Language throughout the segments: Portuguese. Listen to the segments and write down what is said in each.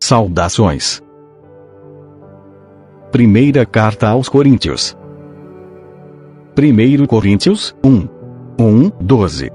Saudações. Primeira carta aos Coríntios. 1 Coríntios 1:12.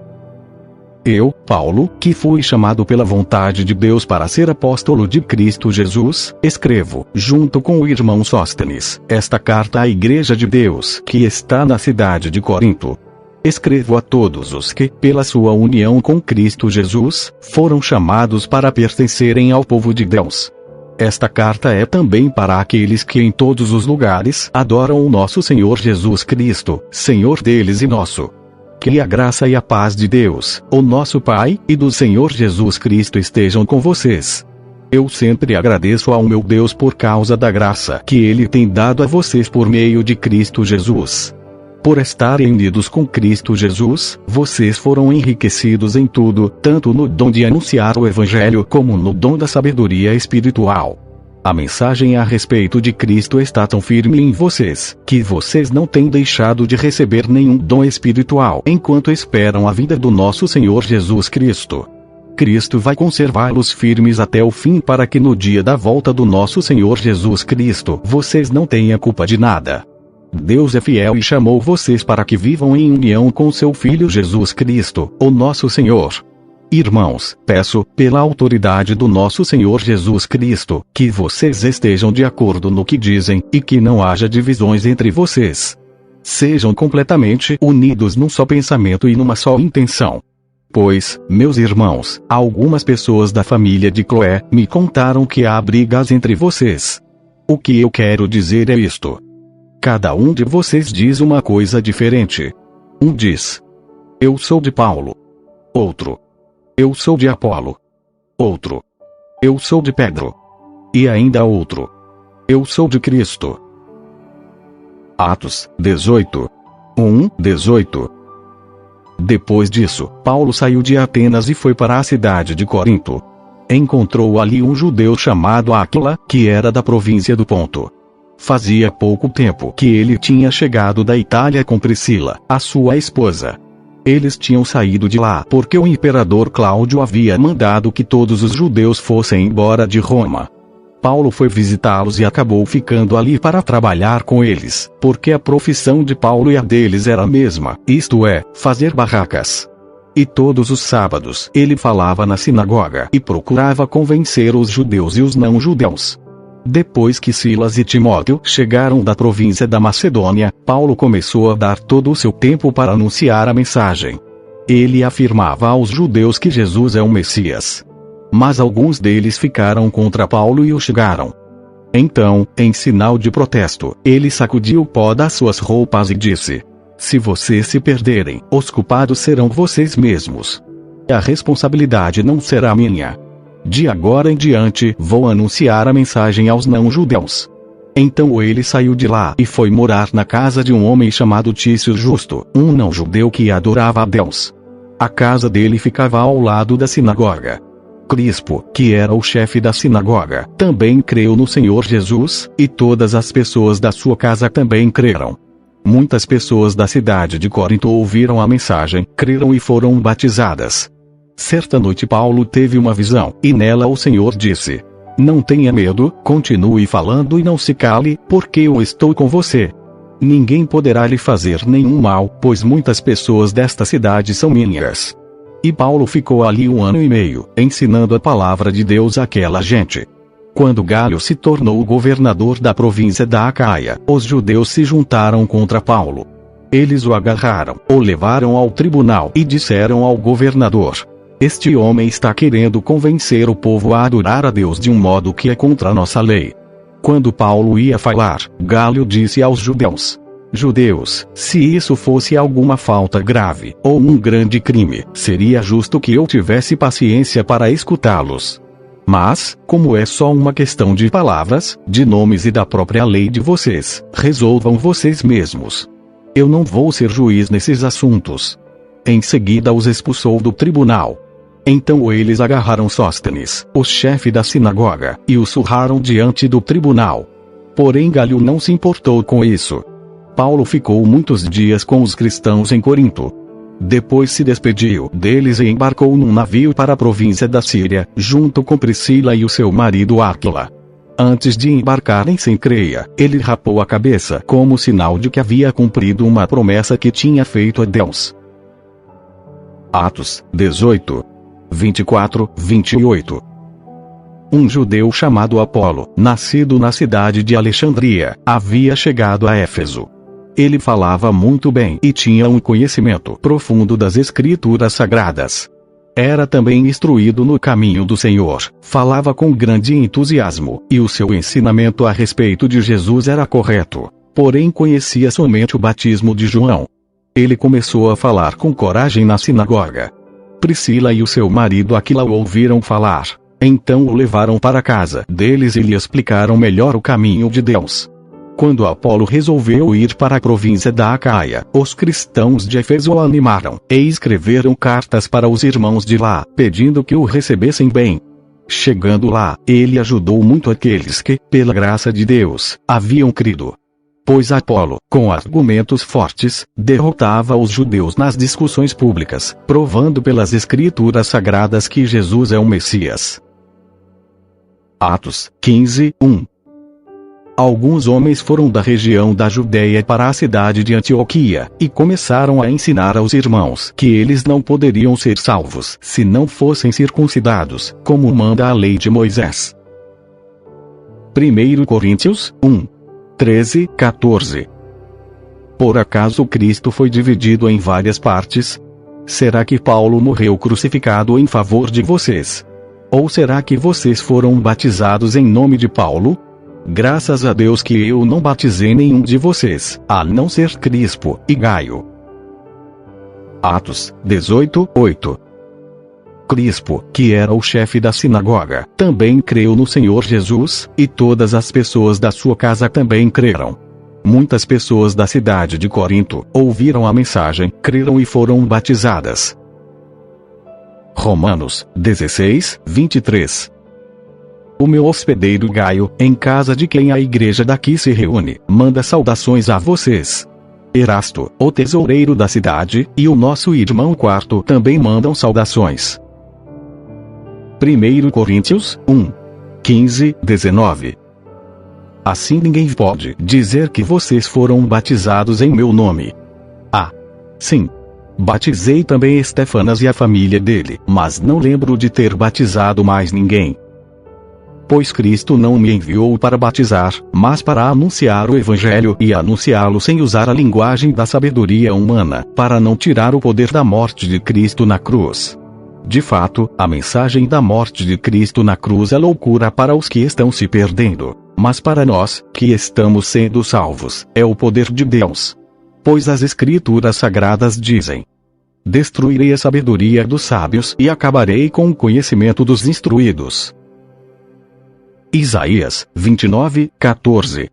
Eu, Paulo, que fui chamado pela vontade de Deus para ser apóstolo de Cristo Jesus, escrevo, junto com o irmão Sóstenes, esta carta à Igreja de Deus que está na cidade de Corinto. Escrevo a todos os que, pela sua união com Cristo Jesus, foram chamados para pertencerem ao povo de Deus. Esta carta é também para aqueles que em todos os lugares adoram o nosso Senhor Jesus Cristo, Senhor deles e nosso. Que a graça e a paz de Deus, o nosso Pai, e do Senhor Jesus Cristo estejam com vocês. Eu sempre agradeço ao meu Deus por causa da graça que Ele tem dado a vocês por meio de Cristo Jesus. Por estarem unidos com Cristo Jesus, vocês foram enriquecidos em tudo, tanto no dom de anunciar o Evangelho como no dom da sabedoria espiritual. A mensagem a respeito de Cristo está tão firme em vocês, que vocês não têm deixado de receber nenhum dom espiritual enquanto esperam a vinda do nosso Senhor Jesus Cristo. Cristo vai conservá-los firmes até o fim para que no dia da volta do nosso Senhor Jesus Cristo vocês não tenham culpa de nada. Deus é fiel e chamou vocês para que vivam em união com seu Filho Jesus Cristo, o nosso Senhor. Irmãos, peço, pela autoridade do nosso Senhor Jesus Cristo, que vocês estejam de acordo no que dizem, e que não haja divisões entre vocês. Sejam completamente unidos num só pensamento e numa só intenção. Pois, meus irmãos, algumas pessoas da família de Cloé me contaram que há brigas entre vocês. O que eu quero dizer é isto. Cada um de vocês diz uma coisa diferente. Um diz: eu sou de Paulo. Outro: eu sou de Apolo. Outro: eu sou de Pedro. E ainda outro: eu sou de Cristo. Atos 18. Depois disso, Paulo saiu de Atenas e foi para a cidade de Corinto. Encontrou ali um judeu chamado Áquila, que era da província do Ponto. Fazia pouco tempo que ele tinha chegado da Itália com Priscila, a sua esposa. Eles tinham saído de lá porque o imperador Cláudio havia mandado que todos os judeus fossem embora de Roma. Paulo foi visitá-los e acabou ficando ali para trabalhar com eles, porque a profissão de Paulo e a deles era a mesma, isto é, fazer barracas. E todos os sábados ele falava na sinagoga e procurava convencer os judeus e os não-judeus. Depois que Silas e Timóteo chegaram da província da Macedônia, Paulo começou a dar todo o seu tempo para anunciar a mensagem. Ele afirmava aos judeus que Jesus é o Messias. Mas alguns deles ficaram contra Paulo e o xingaram. Então, em sinal de protesto, ele sacudiu o pó das suas roupas e disse: se vocês se perderem, os culpados serão vocês mesmos. A responsabilidade não será minha. De agora em diante, vou anunciar a mensagem aos não-judeus. Então ele saiu de lá e foi morar na casa de um homem chamado Tício Justo, um não-judeu que adorava a Deus. A casa dele ficava ao lado da sinagoga. Crispo, que era o chefe da sinagoga, também creu no Senhor Jesus, e todas as pessoas da sua casa também creram. Muitas pessoas da cidade de Corinto ouviram a mensagem, creram e foram batizadas. Certa noite Paulo teve uma visão, e nela o Senhor disse: não tenha medo, continue falando e não se cale, porque eu estou com você. Ninguém poderá lhe fazer nenhum mal, pois muitas pessoas desta cidade são minhas. E Paulo ficou ali 1 ano e meio, ensinando a palavra de Deus àquela gente. Quando Galio se tornou governador da província da Acaia, os judeus se juntaram contra Paulo. Eles o agarraram, o levaram ao tribunal e disseram ao governador: este homem está querendo convencer o povo a adorar a Deus de um modo que é contra a nossa lei. Quando Paulo ia falar, Galio disse aos judeus: judeus, se isso fosse alguma falta grave, ou um grande crime, seria justo que eu tivesse paciência para escutá-los. Mas, como é só uma questão de palavras, de nomes e da própria lei de vocês, resolvam vocês mesmos. Eu não vou ser juiz nesses assuntos. Em seguida os expulsou do tribunal. Então eles agarraram Sóstenes, o chefe da sinagoga, e o surraram diante do tribunal. Porém Galio não se importou com isso. Paulo ficou muitos dias com os cristãos em Corinto. Depois se despediu deles e embarcou num navio para a província da Síria, junto com Priscila e o seu marido Áquila. Antes de embarcar em Cencreia, ele rapou a cabeça como sinal de que havia cumprido uma promessa que tinha feito a Deus. Atos 18, 24, 28. Um judeu chamado Apolo, nascido na cidade de Alexandria, havia chegado a Éfeso. Ele falava muito bem e tinha um conhecimento profundo das Escrituras Sagradas. Era também instruído no caminho do Senhor, falava com grande entusiasmo, e o seu ensinamento a respeito de Jesus era correto, porém conhecia somente o batismo de João. Ele começou a falar com coragem na sinagoga. Priscila e o seu marido Aquila o ouviram falar, então o levaram para a casa deles e lhe explicaram melhor o caminho de Deus. Quando Apolo resolveu ir para a província da Acaia, os cristãos de Éfeso o animaram, e escreveram cartas para os irmãos de lá, pedindo que o recebessem bem. Chegando lá, ele ajudou muito aqueles que, pela graça de Deus, haviam crido. Pois Apolo, com argumentos fortes, derrotava os judeus nas discussões públicas, provando pelas Escrituras Sagradas que Jesus é o Messias. Atos 15, 1. Alguns homens foram da região da Judéia para a cidade de Antioquia, e começaram a ensinar aos irmãos que eles não poderiam ser salvos se não fossem circuncidados, como manda a lei de Moisés. 1 Coríntios 1, 13, 14. Por acaso Cristo foi dividido em várias partes? Será que Paulo morreu crucificado em favor de vocês? Ou será que vocês foram batizados em nome de Paulo? Graças a Deus que eu não batizei nenhum de vocês, a não ser Crispo e Gaio. Atos 18, 8. Crispo, que era o chefe da sinagoga, também creu no Senhor Jesus, e todas as pessoas da sua casa também creram. Muitas pessoas da cidade de Corinto ouviram a mensagem, creram e foram batizadas. Romanos 16, 23. O meu hospedeiro Gaio, em casa de quem a igreja daqui se reúne, manda saudações a vocês. Erasto, o tesoureiro da cidade, e o nosso irmão Quarto também mandam saudações. 1 Coríntios 1, 15, 19. Assim ninguém pode dizer que vocês foram batizados em meu nome. Sim. Batizei também Estefanas e a família dele, mas não lembro de ter batizado mais ninguém. Pois Cristo não me enviou para batizar, mas para anunciar o Evangelho e anunciá-lo sem usar a linguagem da sabedoria humana, para não tirar o poder da morte de Cristo na cruz. De fato, a mensagem da morte de Cristo na cruz é loucura para os que estão se perdendo, mas para nós, que estamos sendo salvos, é o poder de Deus. Pois as Escrituras Sagradas dizem: destruirei a sabedoria dos sábios e acabarei com o conhecimento dos instruídos. Isaías 29, 14.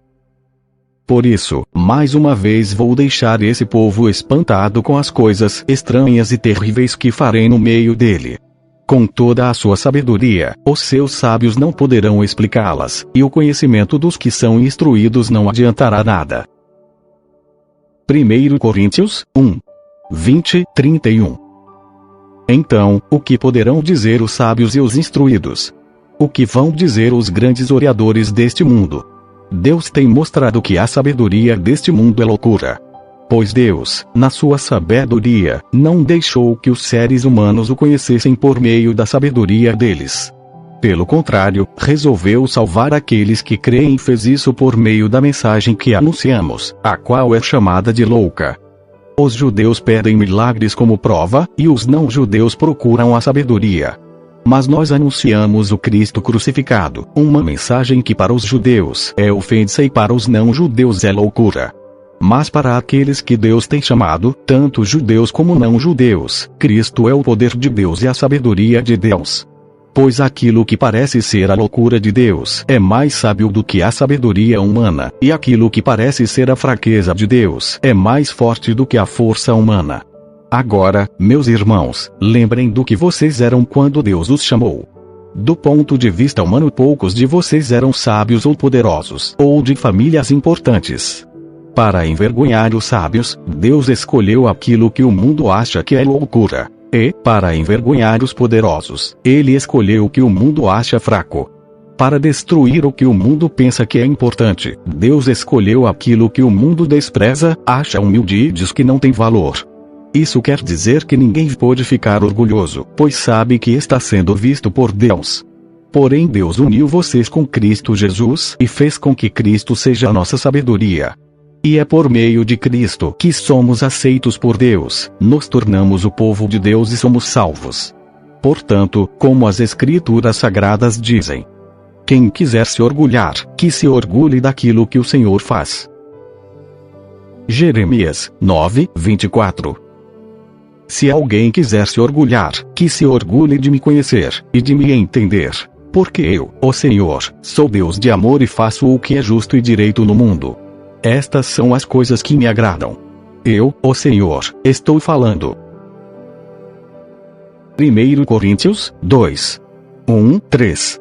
Por isso, mais uma vez vou deixar esse povo espantado com as coisas estranhas e terríveis que farei no meio dele. Com toda a sua sabedoria, os seus sábios não poderão explicá-las, e o conhecimento dos que são instruídos não adiantará nada. 1 Coríntios 1, 20, 31. Então, o que poderão dizer os sábios e os instruídos? O que vão dizer os grandes oradores deste mundo? Deus tem mostrado que a sabedoria deste mundo é loucura. Pois Deus, na sua sabedoria, não deixou que os seres humanos o conhecessem por meio da sabedoria deles. Pelo contrário, resolveu salvar aqueles que creem e fez isso por meio da mensagem que anunciamos, a qual é chamada de louca. Os judeus pedem milagres como prova, e os não-judeus procuram a sabedoria. Mas nós anunciamos o Cristo crucificado, uma mensagem que para os judeus é ofensa e para os não-judeus é loucura. Mas para aqueles que Deus tem chamado, tanto judeus como não-judeus, Cristo é o poder de Deus e a sabedoria de Deus. Pois aquilo que parece ser a loucura de Deus é mais sábio do que a sabedoria humana, e aquilo que parece ser a fraqueza de Deus é mais forte do que a força humana. Agora, meus irmãos, lembrem do que vocês eram quando Deus os chamou. Do ponto de vista humano, poucos de vocês eram sábios ou poderosos, ou de famílias importantes. para envergonhar os sábios, Deus escolheu aquilo que o mundo acha que é loucura. E, para envergonhar os poderosos, Ele escolheu o que o mundo acha fraco. Para destruir o que o mundo pensa que é importante, Deus escolheu aquilo que o mundo despreza, acha humilde e diz que não tem valor. Isso quer dizer que ninguém pode ficar orgulhoso, pois sabe que está sendo visto por Deus. Porém Deus uniu vocês com Cristo Jesus e fez com que Cristo seja a nossa sabedoria. E é por meio de Cristo que somos aceitos por Deus, nos tornamos o povo de Deus e somos salvos. Portanto, como as Escrituras Sagradas dizem: quem quiser se orgulhar, que se orgulhe daquilo que o Senhor faz. Jeremias 9:24. Se alguém quiser se orgulhar, que se orgulhe de me conhecer, e de me entender. Porque eu, o Senhor, sou Deus de amor e faço o que é justo e direito no mundo. Estas são as coisas que me agradam. Eu, o Senhor, estou falando. 1 Coríntios 2. 1-3.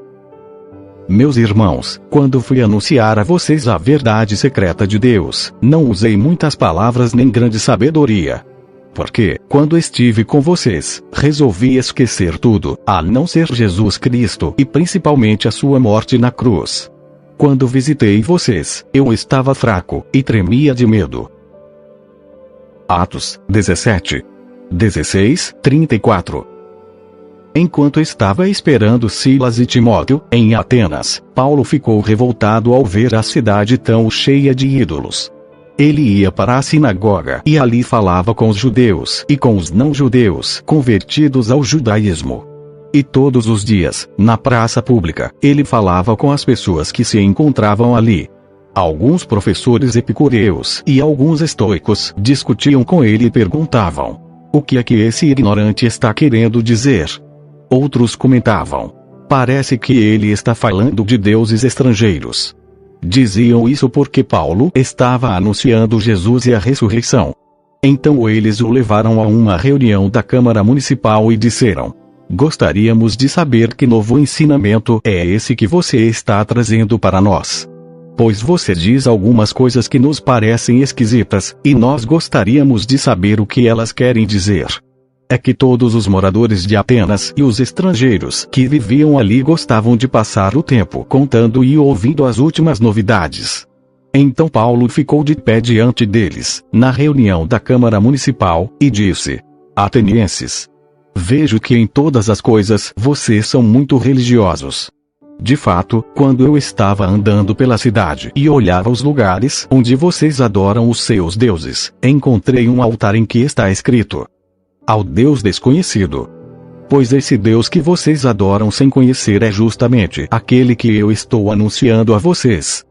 Meus irmãos, quando fui anunciar a vocês a verdade secreta de Deus, não usei muitas palavras nem grande sabedoria. Porque, quando estive com vocês, resolvi esquecer tudo, a não ser Jesus Cristo e principalmente a sua morte na cruz. Quando visitei vocês, eu estava fraco e tremia de medo. Atos 17:16-34. Enquanto estava esperando Silas e Timóteo, em Atenas, Paulo ficou revoltado ao ver a cidade tão cheia de ídolos. Ele ia para a sinagoga e ali falava com os judeus e com os não-judeus convertidos ao judaísmo. E todos os dias, na praça pública, ele falava com as pessoas que se encontravam ali. Alguns professores epicureus e alguns estoicos discutiam com ele e perguntavam: o que é que esse ignorante está querendo dizer? Outros comentavam: parece que ele está falando de deuses estrangeiros. Diziam isso porque Paulo estava anunciando Jesus e a ressurreição. Então eles o levaram a uma reunião da Câmara Municipal e disseram: gostaríamos de saber que novo ensinamento é esse que você está trazendo para nós. Pois você diz algumas coisas que nos parecem esquisitas, e nós gostaríamos de saber o que elas querem dizer. É que todos os moradores de Atenas e os estrangeiros que viviam ali gostavam de passar o tempo contando e ouvindo as últimas novidades. Então Paulo ficou de pé diante deles, na reunião da Câmara Municipal, e disse: atenienses, vejo que em todas as coisas vocês são muito religiosos. De fato, quando eu estava andando pela cidade e olhava os lugares onde vocês adoram os seus deuses, encontrei um altar em que está escrito: ao Deus desconhecido. Pois esse Deus que vocês adoram sem conhecer é justamente aquele que eu estou anunciando a vocês.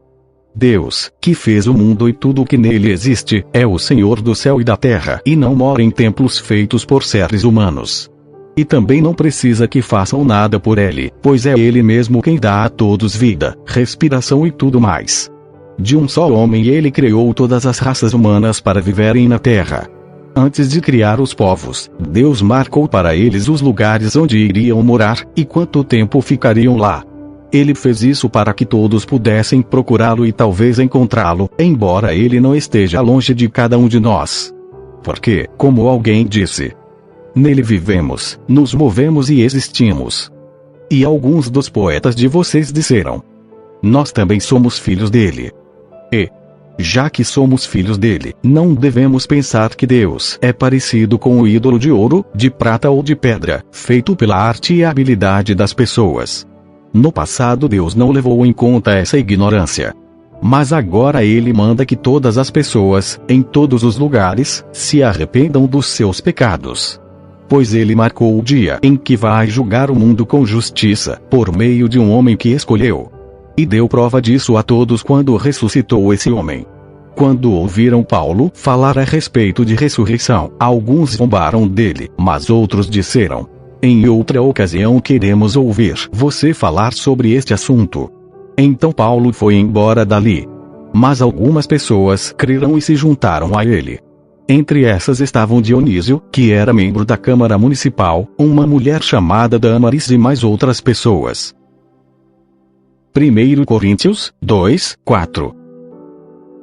Deus, que fez o mundo e tudo o que nele existe, é o Senhor do céu e da terra e não mora em templos feitos por seres humanos. E também não precisa que façam nada por ele, pois é ele mesmo quem dá a todos vida, respiração e tudo mais. De um só homem ele criou todas as raças humanas para viverem na terra. Antes de criar os povos, Deus marcou para eles os lugares onde iriam morar, e quanto tempo ficariam lá. Ele fez isso para que todos pudessem procurá-lo e talvez encontrá-lo, embora ele não esteja longe de cada um de nós. Porque, como alguém disse, nele vivemos, nos movemos e existimos. E alguns dos poetas de vocês disseram: nós também somos filhos dele. E, já que somos filhos dele, não devemos pensar que Deus é parecido com o ídolo de ouro, de prata ou de pedra, feito pela arte e habilidade das pessoas. No passado Deus não levou em conta essa ignorância. Mas agora ele manda que todas as pessoas, em todos os lugares, se arrependam dos seus pecados. Pois ele marcou o dia em que vai julgar o mundo com justiça, por meio de um homem que escolheu. E deu prova disso a todos quando ressuscitou esse homem. Quando ouviram Paulo falar a respeito de ressurreição, alguns zombaram dele, mas outros disseram: em outra ocasião queremos ouvir você falar sobre este assunto. Então Paulo foi embora dali. Mas algumas pessoas creram e se juntaram a ele. Entre essas estavam Dionísio, que era membro da Câmara Municipal, uma mulher chamada Damaris e mais outras pessoas. 1 Coríntios 2:4.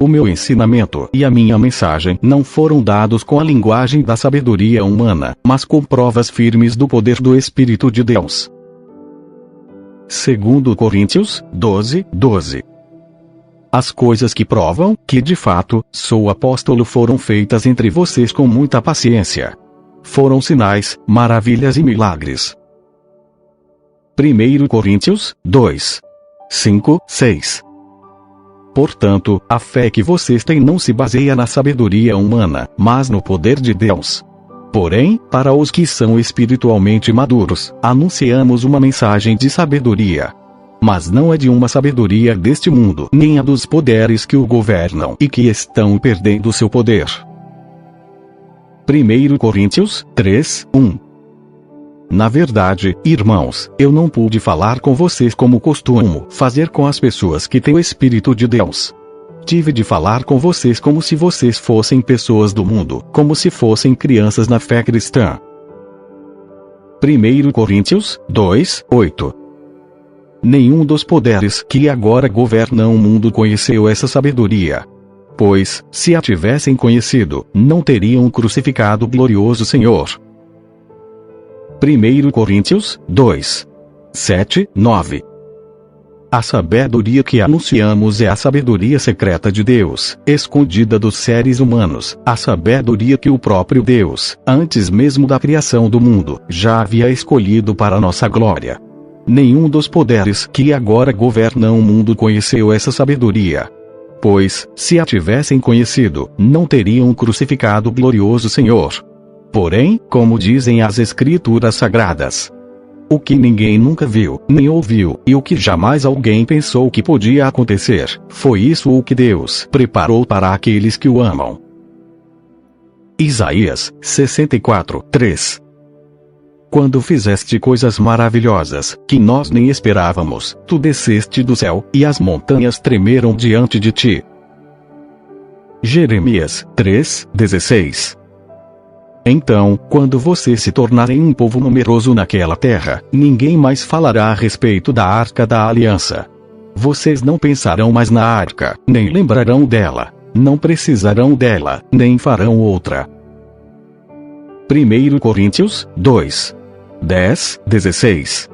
O meu ensinamento e a minha mensagem não foram dados com a linguagem da sabedoria humana, mas com provas firmes do poder do Espírito de Deus. 2 Coríntios 12:12. As coisas que provam que de fato sou apóstolo foram feitas entre vocês com muita paciência. Foram sinais, maravilhas e milagres. 1 Coríntios 2:5-6. Portanto, a fé que vocês têm não se baseia na sabedoria humana, mas no poder de Deus. Porém, para os que são espiritualmente maduros, anunciamos uma mensagem de sabedoria. Mas não é de uma sabedoria deste mundo, nem a dos poderes que o governam e que estão perdendo seu poder. 1 Coríntios 3:1. Na verdade, irmãos, eu não pude falar com vocês como costumo fazer com as pessoas que têm o Espírito de Deus. Tive de falar com vocês como se vocês fossem pessoas do mundo, como se fossem crianças na fé cristã. 1 Coríntios 2:8. Nenhum dos poderes que agora governam o mundo conheceu essa sabedoria. Pois, se a tivessem conhecido, não teriam crucificado o glorioso Senhor. 1 Coríntios 2:7-9. A sabedoria que anunciamos é a sabedoria secreta de Deus, escondida dos seres humanos, a sabedoria que o próprio Deus, antes mesmo da criação do mundo, já havia escolhido para nossa glória. Nenhum dos poderes que agora governam o mundo conheceu essa sabedoria. Pois, se a tivessem conhecido, não teriam crucificado o glorioso Senhor. Porém, como dizem as Escrituras Sagradas, o que ninguém nunca viu, nem ouviu, e o que jamais alguém pensou que podia acontecer, foi isso o que Deus preparou para aqueles que o amam. Isaías 64:3. Quando fizeste coisas maravilhosas, que nós nem esperávamos, tu desceste do céu, e as montanhas tremeram diante de ti. Jeremias 3:16. Então, quando vocês se tornarem um povo numeroso naquela terra, ninguém mais falará a respeito da Arca da Aliança. Vocês não pensarão mais na arca, nem lembrarão dela. Não precisarão dela, nem farão outra. 1 Coríntios 2:10-16.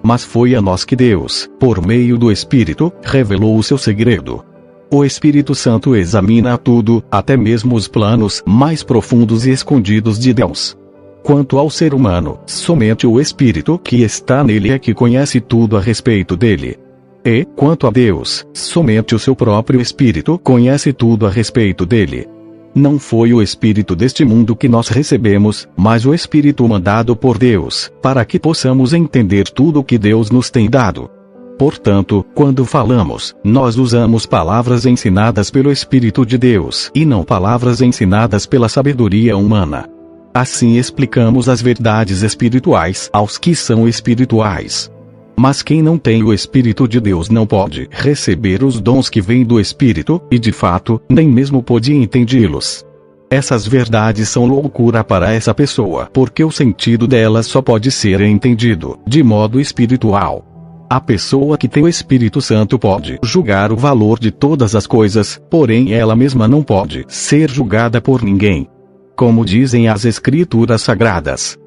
Mas foi a nós que Deus, por meio do Espírito, revelou o seu segredo. O Espírito Santo examina tudo, até mesmo os planos mais profundos e escondidos de Deus. Quanto ao ser humano, somente o Espírito que está nele é que conhece tudo a respeito dele. E, quanto a Deus, somente o seu próprio Espírito conhece tudo a respeito dele. Não foi o Espírito deste mundo que nós recebemos, mas o Espírito mandado por Deus, para que possamos entender tudo o que Deus nos tem dado. Portanto, quando falamos, nós usamos palavras ensinadas pelo Espírito de Deus, e não palavras ensinadas pela sabedoria humana. Assim explicamos as verdades espirituais aos que são espirituais. Mas quem não tem o Espírito de Deus não pode receber os dons que vêm do Espírito, e de fato, nem mesmo pode entendê-los. Essas verdades são loucura para essa pessoa, porque o sentido delas só pode ser entendido de modo espiritual. A pessoa que tem o Espírito Santo pode julgar o valor de todas as coisas, porém ela mesma não pode ser julgada por ninguém. Como dizem as Escrituras Sagradas: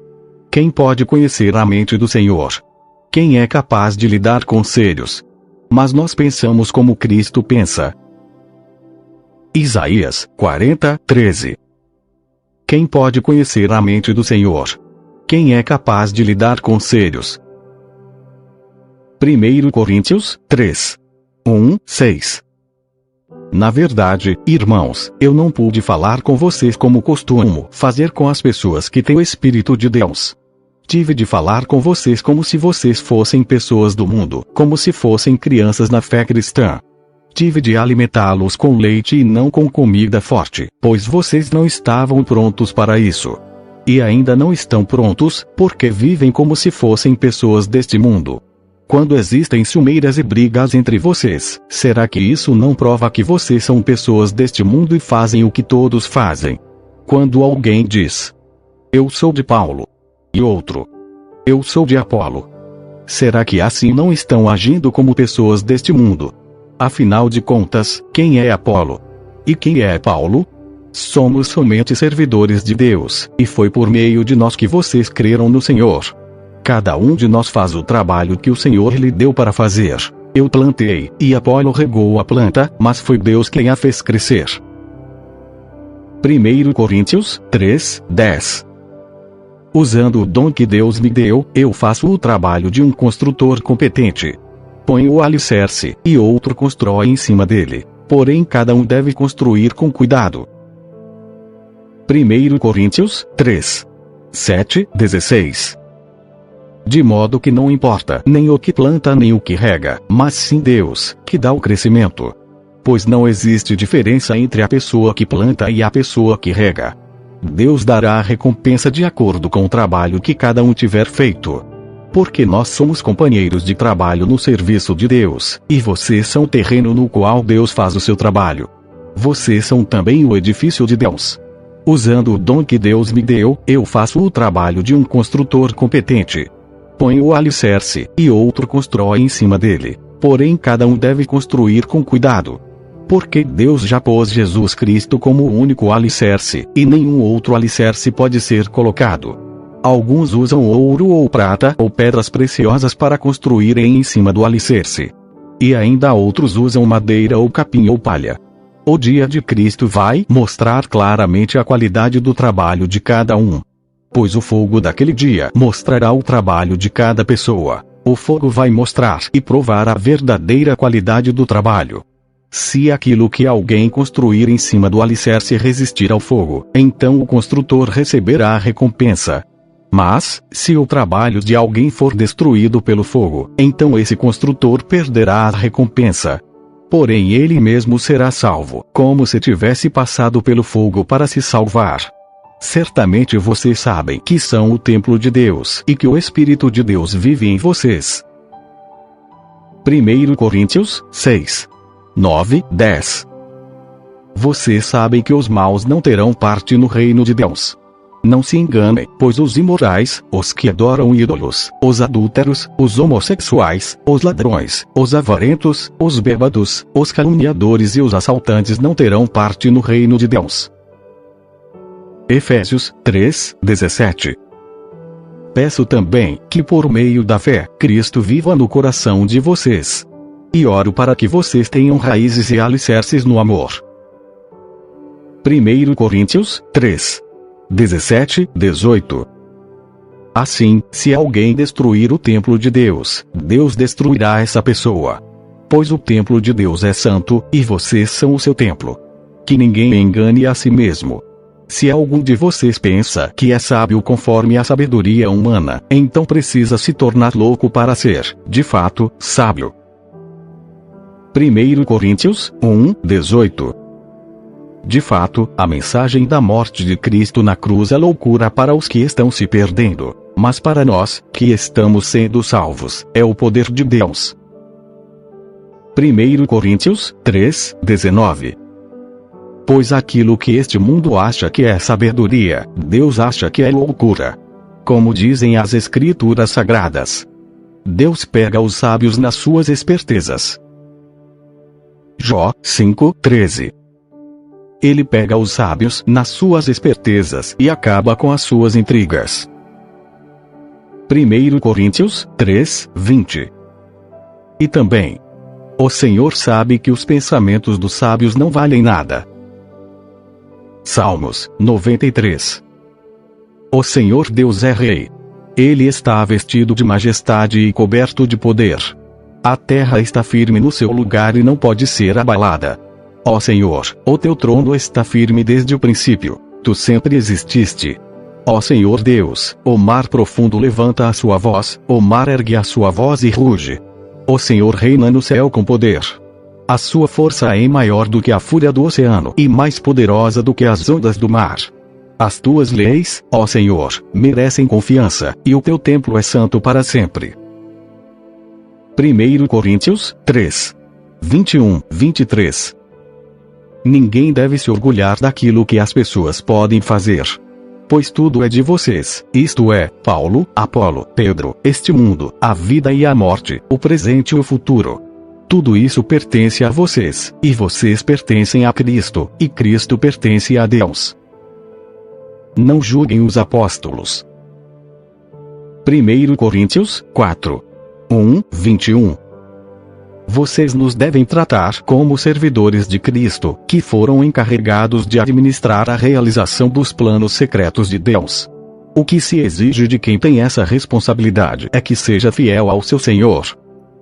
quem pode conhecer a mente do Senhor? Quem é capaz de lhe dar conselhos? Mas nós pensamos como Cristo pensa. Isaías 40:13. Quem pode conhecer a mente do Senhor? Quem é capaz de lhe dar conselhos? 1 Coríntios 3:1-6. Na verdade, irmãos, eu não pude falar com vocês como costumo fazer com as pessoas que têm o Espírito de Deus. Tive de falar com vocês como se vocês fossem pessoas do mundo, como se fossem crianças na fé cristã. Tive de alimentá-los com leite e não com comida forte, pois vocês não estavam prontos para isso. E ainda não estão prontos, porque vivem como se fossem pessoas deste mundo. Quando existem ciumeiras e brigas entre vocês, será que isso não prova que vocês são pessoas deste mundo e fazem o que todos fazem? Quando alguém diz: eu sou de Paulo, e outro: eu sou de Apolo, será que assim não estão agindo como pessoas deste mundo? Afinal de contas, quem é Apolo? E quem é Paulo? Somos somente servidores de Deus, e foi por meio de nós que vocês creram no Senhor. Cada um de nós faz o trabalho que o Senhor lhe deu para fazer. Eu plantei, e Apolo regou a planta, mas foi Deus quem a fez crescer. 1 Coríntios 3:10. Usando o dom que Deus me deu, eu faço o trabalho de um construtor competente. Ponho o alicerce, e outro constrói em cima dele. Porém cada um deve construir com cuidado. 1 Coríntios 3:7-16. De modo que não importa nem o que planta nem o que rega, mas sim Deus, que dá o crescimento. Pois não existe diferença entre a pessoa que planta e a pessoa que rega. Deus dará a recompensa de acordo com o trabalho que cada um tiver feito. Porque nós somos companheiros de trabalho no serviço de Deus, e vocês são o terreno no qual Deus faz o seu trabalho. Vocês são também o edifício de Deus. Usando o dom que Deus me deu, eu faço o trabalho de um construtor competente. Ponho o alicerce, e outro constrói em cima dele. Porém cada um deve construir com cuidado. Porque Deus já pôs Jesus Cristo como o único alicerce, e nenhum outro alicerce pode ser colocado. Alguns usam ouro ou prata ou pedras preciosas para construírem em cima do alicerce. E ainda outros usam madeira ou capim ou palha. O dia de Cristo vai mostrar claramente a qualidade do trabalho de cada um. Pois o fogo daquele dia mostrará o trabalho de cada pessoa. O fogo vai mostrar e provar a verdadeira qualidade do trabalho. Se aquilo que alguém construir em cima do alicerce resistir ao fogo, então o construtor receberá a recompensa. Mas, se o trabalho de alguém for destruído pelo fogo, então esse construtor perderá a recompensa. Porém ele mesmo será salvo, como se tivesse passado pelo fogo para se salvar. Certamente vocês sabem que são o templo de Deus e que o Espírito de Deus vive em vocês. 1 Coríntios 6:9-10. Vocês sabem que os maus não terão parte no reino de Deus. Não se enganem, pois os imorais, os que adoram ídolos, os adúlteros, os homossexuais, os ladrões, os avarentos, os bêbados, os caluniadores e os assaltantes não terão parte no reino de Deus. Efésios 3:17. Peço também que por meio da fé, Cristo viva no coração de vocês. E oro para que vocês tenham raízes e alicerces no amor. 1 Coríntios 3:17-18. Assim, se alguém destruir o templo de Deus, Deus destruirá essa pessoa. Pois o templo de Deus é santo, e vocês são o seu templo. Que ninguém engane a si mesmo. Se algum de vocês pensa que é sábio conforme a sabedoria humana, então precisa se tornar louco para ser, de fato, sábio. 1 Coríntios 1:18. De fato, a mensagem da morte de Cristo na cruz é loucura para os que estão se perdendo, mas para nós, que estamos sendo salvos, é o poder de Deus. 1 Coríntios 3:19. Pois aquilo que este mundo acha que é sabedoria, Deus acha que é loucura. Como dizem as Escrituras Sagradas. Deus pega os sábios nas suas espertezas. Jó 5:13. Ele pega os sábios nas suas espertezas e acaba com as suas intrigas. 1 Coríntios 3:20. E também, o Senhor sabe que os pensamentos dos sábios não valem nada. Salmos 93. O Senhor Deus é Rei. Ele está vestido de majestade e coberto de poder. A terra está firme no seu lugar e não pode ser abalada. Ó Senhor, o teu trono está firme desde o princípio. Tu sempre exististe. Ó Senhor Deus, o mar profundo levanta a sua voz, o mar ergue a sua voz e ruge. O Senhor reina no céu com poder. A sua força é maior do que a fúria do oceano e mais poderosa do que as ondas do mar. As tuas leis, ó Senhor, merecem confiança, e o teu templo é santo para sempre. 1 Coríntios 3:21-23. Ninguém deve se orgulhar daquilo que as pessoas podem fazer. Pois tudo é de vocês, isto é, Paulo, Apolo, Pedro, este mundo, a vida e a morte, o presente e o futuro. Tudo isso pertence a vocês, e vocês pertencem a Cristo, e Cristo pertence a Deus. Não julguem os apóstolos. 1 Coríntios 4. 1:21. Vocês nos devem tratar como servidores de Cristo, que foram encarregados de administrar a realização dos planos secretos de Deus. O que se exige de quem tem essa responsabilidade é que seja fiel ao seu Senhor.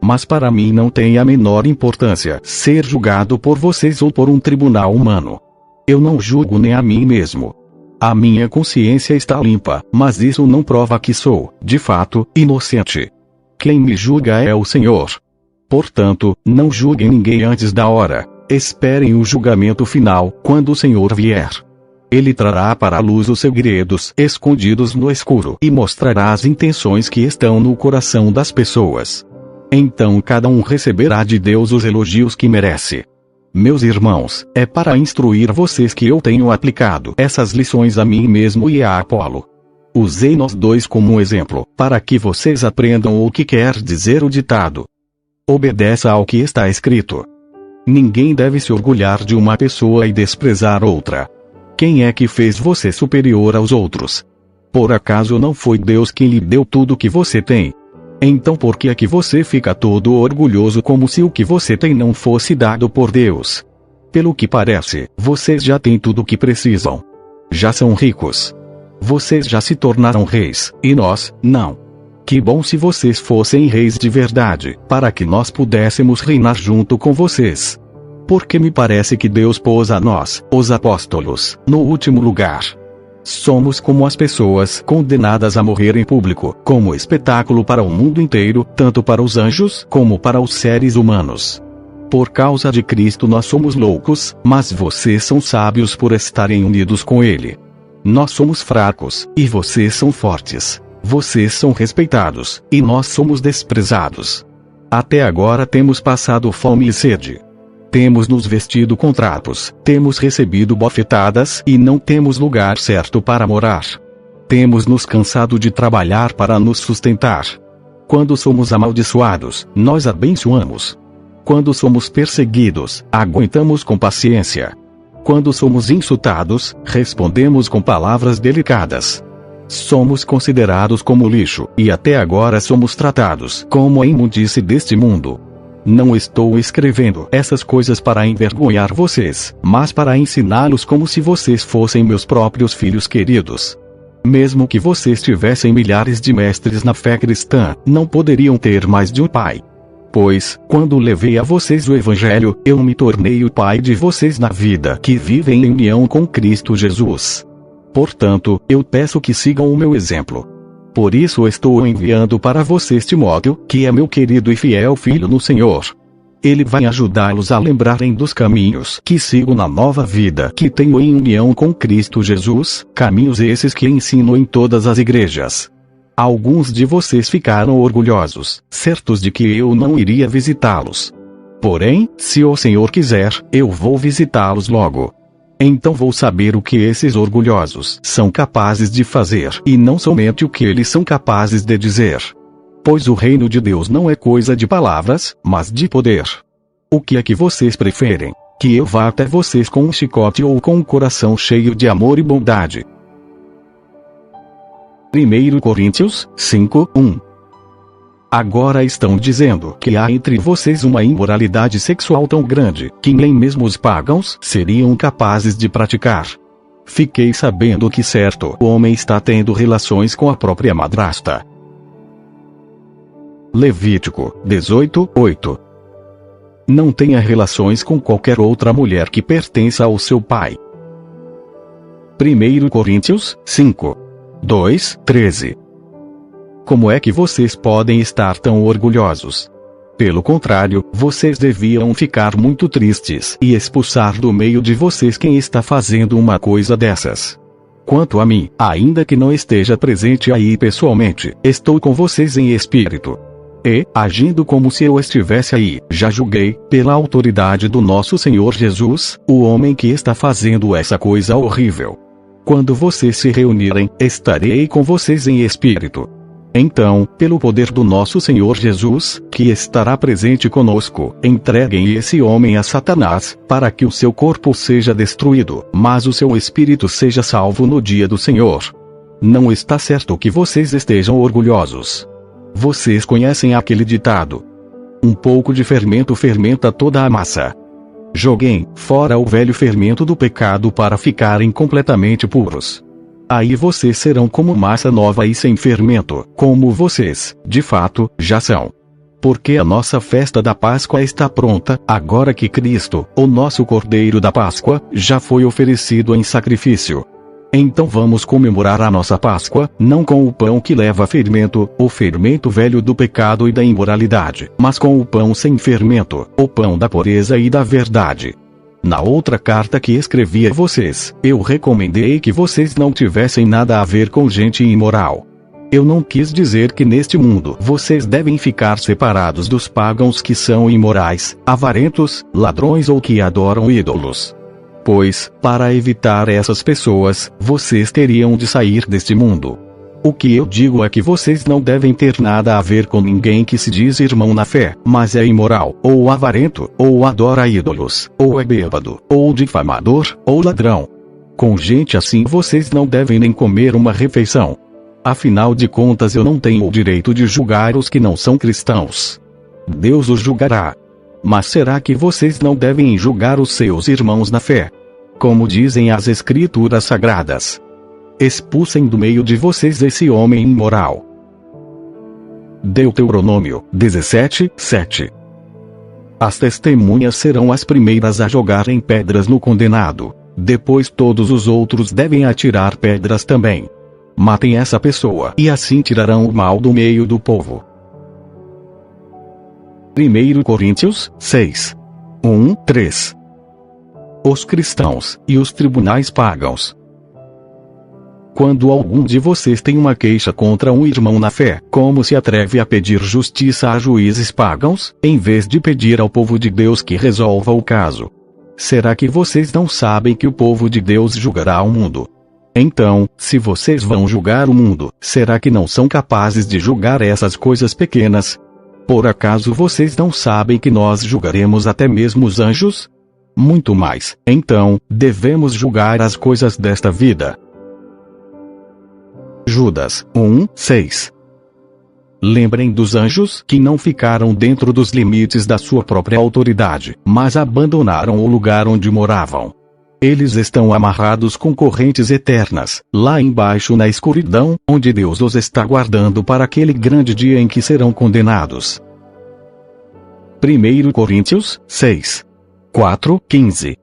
Mas para mim não tem a menor importância ser julgado por vocês ou por um tribunal humano. Eu não julgo nem a mim mesmo. A minha consciência está limpa, mas isso não prova que sou, de fato, inocente. Quem me julga é o Senhor. Portanto, não julguem ninguém antes da hora. Esperem o julgamento final, quando o Senhor vier. Ele trará para a luz os segredos escondidos no escuro e mostrará as intenções que estão no coração das pessoas. Então cada um receberá de Deus os elogios que merece. Meus irmãos, é para instruir vocês que eu tenho aplicado essas lições a mim mesmo e a Apolo. Usei nós dois como um exemplo, para que vocês aprendam o que quer dizer o ditado. Obedeça ao que está escrito. Ninguém deve se orgulhar de uma pessoa e desprezar outra. Quem é que fez você superior aos outros? Por acaso não foi Deus quem lhe deu tudo o que você tem? Então por que é que você fica todo orgulhoso como se o que você tem não fosse dado por Deus? Pelo que parece, vocês já têm tudo o que precisam. Já são ricos. Vocês já se tornaram reis, e nós, não. Que bom se vocês fossem reis de verdade, para que nós pudéssemos reinar junto com vocês. Porque me parece que Deus pôs a nós, os apóstolos, no último lugar. Somos como as pessoas condenadas a morrer em público, como espetáculo para o mundo inteiro, tanto para os anjos como para os seres humanos. Por causa de Cristo nós somos loucos, mas vocês são sábios por estarem unidos com Ele. Nós somos fracos, e vocês são fortes. Vocês são respeitados, e nós somos desprezados. Até agora temos passado fome e sede. Temos nos vestido com trapos, temos recebido bofetadas e não temos lugar certo para morar. Temos nos cansado de trabalhar para nos sustentar. Quando somos amaldiçoados, nós abençoamos. Quando somos perseguidos, aguentamos com paciência. Quando somos insultados, respondemos com palavras delicadas. Somos considerados como lixo, e até agora somos tratados como a imundície deste mundo. Não estou escrevendo essas coisas para envergonhar vocês, mas para ensiná-los como se vocês fossem meus próprios filhos queridos. Mesmo que vocês tivessem milhares de mestres na fé cristã, não poderiam ter mais de um pai. Pois, quando levei a vocês o Evangelho, eu me tornei o pai de vocês na vida que vivem em união com Cristo Jesus. Portanto, eu peço que sigam o meu exemplo. Por isso estou enviando para vocês Timóteo, que é meu querido e fiel filho no Senhor. Ele vai ajudá-los a lembrarem dos caminhos que sigo na nova vida que tenho em união com Cristo Jesus, caminhos esses que ensino em todas as igrejas. Alguns de vocês ficaram orgulhosos, certos de que eu não iria visitá-los. Porém, se o Senhor quiser, eu vou visitá-los logo. Então vou saber o que esses orgulhosos são capazes de fazer e não somente o que eles são capazes de dizer. Pois o reino de Deus não é coisa de palavras, mas de poder. O que é que vocês preferem? Que eu vá até vocês com um chicote ou com um coração cheio de amor e bondade? 1 Coríntios 5:1. Agora estão dizendo que há entre vocês uma imoralidade sexual tão grande, que nem mesmo os pagãos seriam capazes de praticar. Fiquei sabendo que certo homem está tendo relações com a própria madrasta. Levítico 18:8. Não tenha relações com qualquer outra mulher que pertença ao seu pai. 1 Coríntios 5:2-13. Como é que vocês podem estar tão orgulhosos? Pelo contrário, vocês deviam ficar muito tristes e expulsar do meio de vocês quem está fazendo uma coisa dessas. Quanto a mim, ainda que não esteja presente aí pessoalmente, estou com vocês em espírito. E, agindo como se eu estivesse aí, já julguei, pela autoridade do nosso Senhor Jesus, o homem que está fazendo essa coisa horrível. Quando vocês se reunirem, estarei com vocês em espírito. Então, pelo poder do nosso Senhor Jesus, que estará presente conosco, entreguem esse homem a Satanás, para que o seu corpo seja destruído, mas o seu espírito seja salvo no dia do Senhor. Não está certo que vocês estejam orgulhosos. Vocês conhecem aquele ditado: um pouco de fermento fermenta toda a massa. Joguem fora o velho fermento do pecado para ficarem completamente puros. Aí vocês serão como massa nova e sem fermento, como vocês, de fato, já são. Porque a nossa festa da Páscoa está pronta, agora que Cristo, o nosso Cordeiro da Páscoa, já foi oferecido em sacrifício. Então vamos comemorar a nossa Páscoa, não com o pão que leva fermento, o fermento velho do pecado e da imoralidade, mas com o pão sem fermento, o pão da pureza e da verdade. Na outra carta que escrevi a vocês, eu recomendei que vocês não tivessem nada a ver com gente imoral. Eu não quis dizer que neste mundo vocês devem ficar separados dos pagãos que são imorais, avarentos, ladrões ou que adoram ídolos. Pois, para evitar essas pessoas, vocês teriam de sair deste mundo. O que eu digo é que vocês não devem ter nada a ver com ninguém que se diz irmão na fé, mas é imoral, ou avarento, ou adora ídolos, ou é bêbado, ou difamador, ou ladrão. Com gente assim vocês não devem nem comer uma refeição. Afinal de contas eu não tenho o direito de julgar os que não são cristãos. Deus os julgará. Mas será que vocês não devem julgar os seus irmãos na fé? Como dizem as Escrituras Sagradas: expulsem do meio de vocês esse homem imoral. Deuteronômio 17:7. As testemunhas serão as primeiras a jogarem pedras no condenado. Depois todos os outros devem atirar pedras também. Matem essa pessoa e assim tirarão o mal do meio do povo. 1 Coríntios 6. 1-3. Os cristãos e os tribunais pagãos. Quando algum de vocês tem uma queixa contra um irmão na fé, como se atreve a pedir justiça a juízes pagãos, em vez de pedir ao povo de Deus que resolva o caso? Será que vocês não sabem que o povo de Deus julgará o mundo? Então, se vocês vão julgar o mundo, será que não são capazes de julgar essas coisas pequenas? Por acaso vocês não sabem que nós julgaremos até mesmo os anjos? Muito mais, então, devemos julgar as coisas desta vida. Judas 1:6. Lembrem dos anjos que não ficaram dentro dos limites da sua própria autoridade, mas abandonaram o lugar onde moravam. Eles estão amarrados com correntes eternas, lá embaixo na escuridão, onde Deus os está guardando para aquele grande dia em que serão condenados. 1 Coríntios 6. 4-15.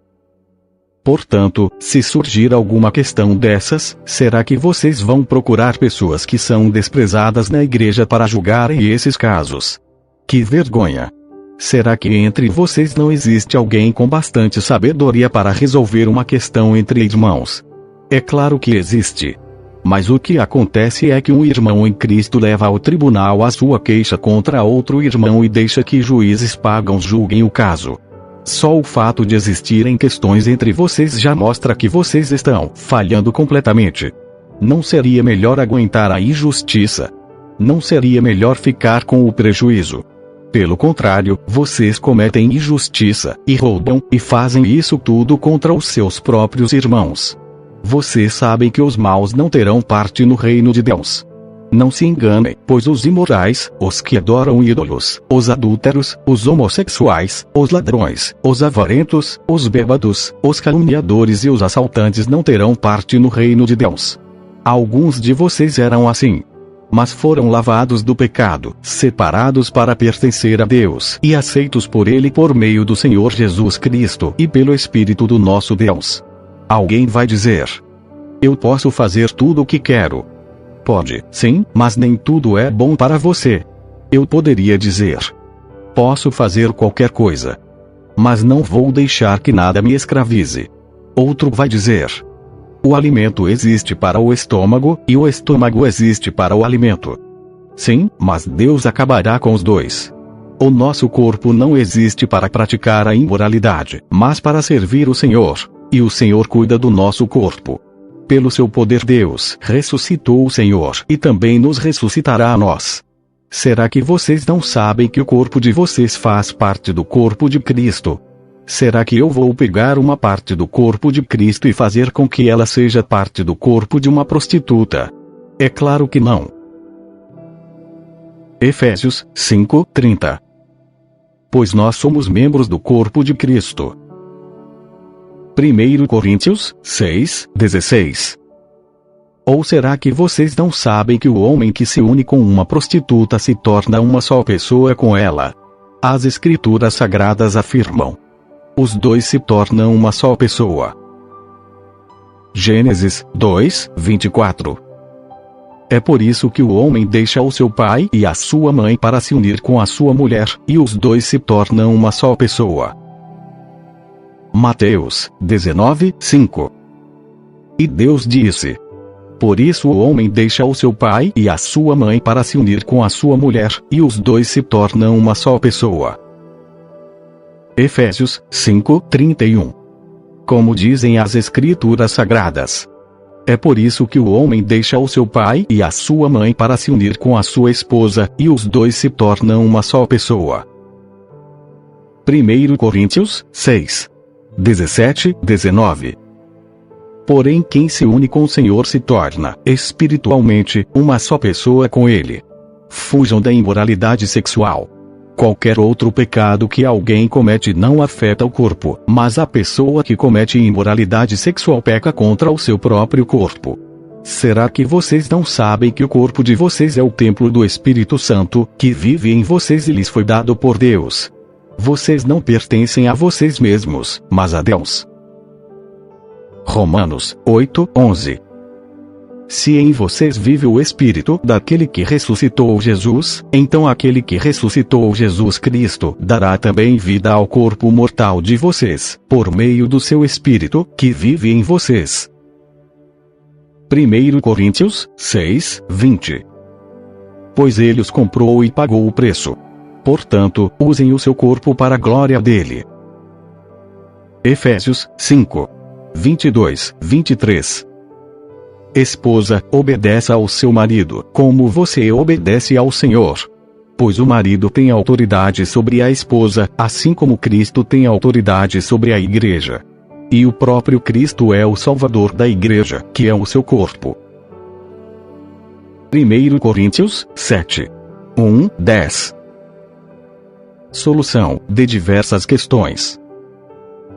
Portanto, se surgir alguma questão dessas, será que vocês vão procurar pessoas que são desprezadas na igreja para julgarem esses casos? Que vergonha! Será que entre vocês não existe alguém com bastante sabedoria para resolver uma questão entre irmãos? É claro que existe. Mas o que acontece é que um irmão em Cristo leva ao tribunal a sua queixa contra outro irmão e deixa que juízes pagãos julguem o caso. Só o fato de existirem questões entre vocês já mostra que vocês estão falhando completamente. Não seria melhor aguentar a injustiça? Não seria melhor ficar com o prejuízo? Pelo contrário, vocês cometem injustiça, e roubam, e fazem isso tudo contra os seus próprios irmãos. Vocês sabem que os maus não terão parte no reino de Deus. Não se enganem, pois os imorais, os que adoram ídolos, os adúlteros, os homossexuais, os ladrões, os avarentos, os bêbados, os caluniadores e os assaltantes não terão parte no reino de Deus. Alguns de vocês eram assim. Mas foram lavados do pecado, separados para pertencer a Deus e aceitos por Ele por meio do Senhor Jesus Cristo e pelo Espírito do nosso Deus. Alguém vai dizer: eu posso fazer tudo o que quero. Pode, sim, mas nem tudo é bom para você. Eu poderia dizer: posso fazer qualquer coisa, mas não vou deixar que nada me escravize. Outro vai dizer: o alimento existe para o estômago, e o estômago existe para o alimento. Sim, mas Deus acabará com os dois. O nosso corpo não existe para praticar a imoralidade, mas para servir o Senhor, e o Senhor cuida do nosso corpo. Pelo seu poder Deus ressuscitou o Senhor e também nos ressuscitará a nós. Será que vocês não sabem que o corpo de vocês faz parte do corpo de Cristo? Será que eu vou pegar uma parte do corpo de Cristo e fazer com que ela seja parte do corpo de uma prostituta? É claro que não. Efésios 5:30. Pois nós somos membros do corpo de Cristo. 1 Coríntios 6:16. Ou será que vocês não sabem que o homem que se une com uma prostituta se torna uma só pessoa com ela? As Escrituras Sagradas afirmam: os dois se tornam uma só pessoa. Gênesis 2:24. É por isso que o homem deixa o seu pai e a sua mãe para se unir com a sua mulher, e os dois se tornam uma só pessoa. Mateus 19:5. E Deus disse: por isso o homem deixa o seu pai e a sua mãe para se unir com a sua mulher, e os dois se tornam uma só pessoa. Efésios 5:31. Como dizem as Escrituras Sagradas: é por isso que o homem deixa o seu pai e a sua mãe para se unir com a sua esposa, e os dois se tornam uma só pessoa. 1 Coríntios 6:17-19. Porém, quem se une com o Senhor se torna, espiritualmente, uma só pessoa com Ele. Fujam da imoralidade sexual. Qualquer outro pecado que alguém comete não afeta o corpo, mas a pessoa que comete imoralidade sexual peca contra o seu próprio corpo. Será que vocês não sabem que o corpo de vocês é o templo do Espírito Santo, que vive em vocês e lhes foi dado por Deus? Vocês não pertencem a vocês mesmos, mas a Deus. Romanos 8:11. Se em vocês vive o Espírito daquele que ressuscitou Jesus, então aquele que ressuscitou Jesus Cristo dará também vida ao corpo mortal de vocês, por meio do seu Espírito, que vive em vocês. 1 Coríntios 6:20. Pois ele os comprou e pagou o preço. Portanto, usem o seu corpo para a glória dele. Efésios 5:22-23. Esposa, obedeça ao seu marido, como você obedece ao Senhor. Pois o marido tem autoridade sobre a esposa, assim como Cristo tem autoridade sobre a igreja. E o próprio Cristo é o Salvador da igreja, que é o seu corpo. 1 Coríntios 7:1-10. Solução de diversas questões.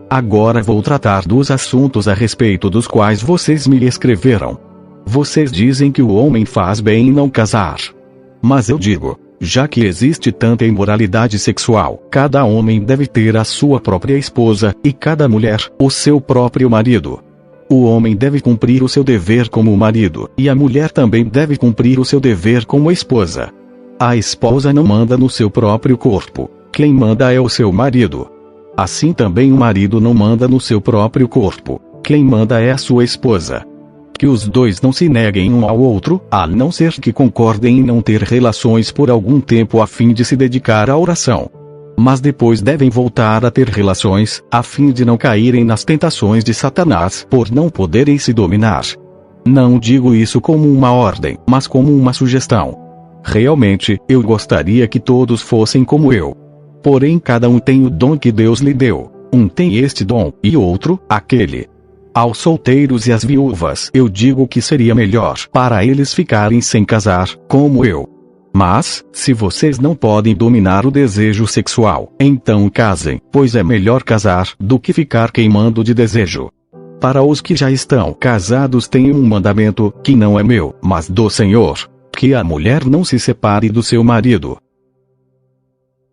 Agora vou tratar dos assuntos a respeito dos quais vocês me escreveram. Vocês dizem que o homem faz bem em não casar. Mas eu digo, já que existe tanta imoralidade sexual, cada homem deve ter a sua própria esposa, e cada mulher, o seu próprio marido. O homem deve cumprir o seu dever como marido, e a mulher também deve cumprir o seu dever como esposa. A esposa não manda no seu próprio corpo. Quem manda é o seu marido. Assim também o marido não manda no seu próprio corpo. Quem manda é a sua esposa. Que os dois não se neguem um ao outro, a não ser que concordem em não ter relações por algum tempo a fim de se dedicar à oração. Mas depois devem voltar a ter relações, a fim de não caírem nas tentações de Satanás por não poderem se dominar. Não digo isso como uma ordem, mas como uma sugestão. Realmente, eu gostaria que todos fossem como eu. Porém, cada um tem o dom que Deus lhe deu. Um tem este dom, e outro, aquele. Aos solteiros e às viúvas, eu digo que seria melhor para eles ficarem sem casar, como eu. Mas, se vocês não podem dominar o desejo sexual, então casem, pois é melhor casar do que ficar queimando de desejo. Para os que já estão casados tenho um mandamento, que não é meu, mas do Senhor, que a mulher não se separe do seu marido.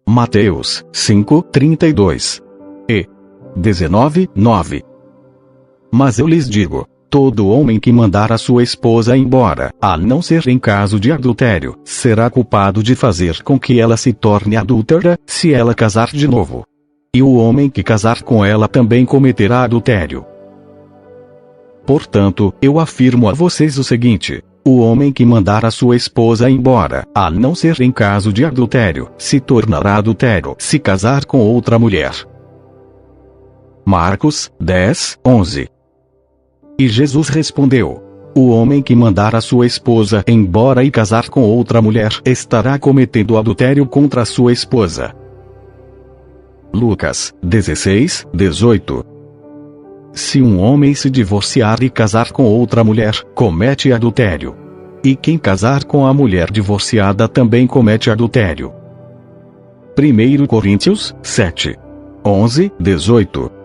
Mateus 5:32 e 19:9. Mas eu lhes digo, todo homem que mandar a sua esposa embora, a não ser em caso de adultério, será culpado de fazer com que ela se torne adúltera, se ela casar de novo. E o homem que casar com ela também cometerá adultério. Portanto, eu afirmo a vocês o seguinte: o homem que mandar a sua esposa embora, a não ser em caso de adultério, se tornará adúltero se casar com outra mulher. Marcos 10:11. E Jesus respondeu: o homem que mandar a sua esposa embora e casar com outra mulher estará cometendo adultério contra a sua esposa. Lucas 16, 18. Se um homem se divorciar e casar com outra mulher, comete adultério. E quem casar com a mulher divorciada também comete adultério. 1 Coríntios 7, 11, 18.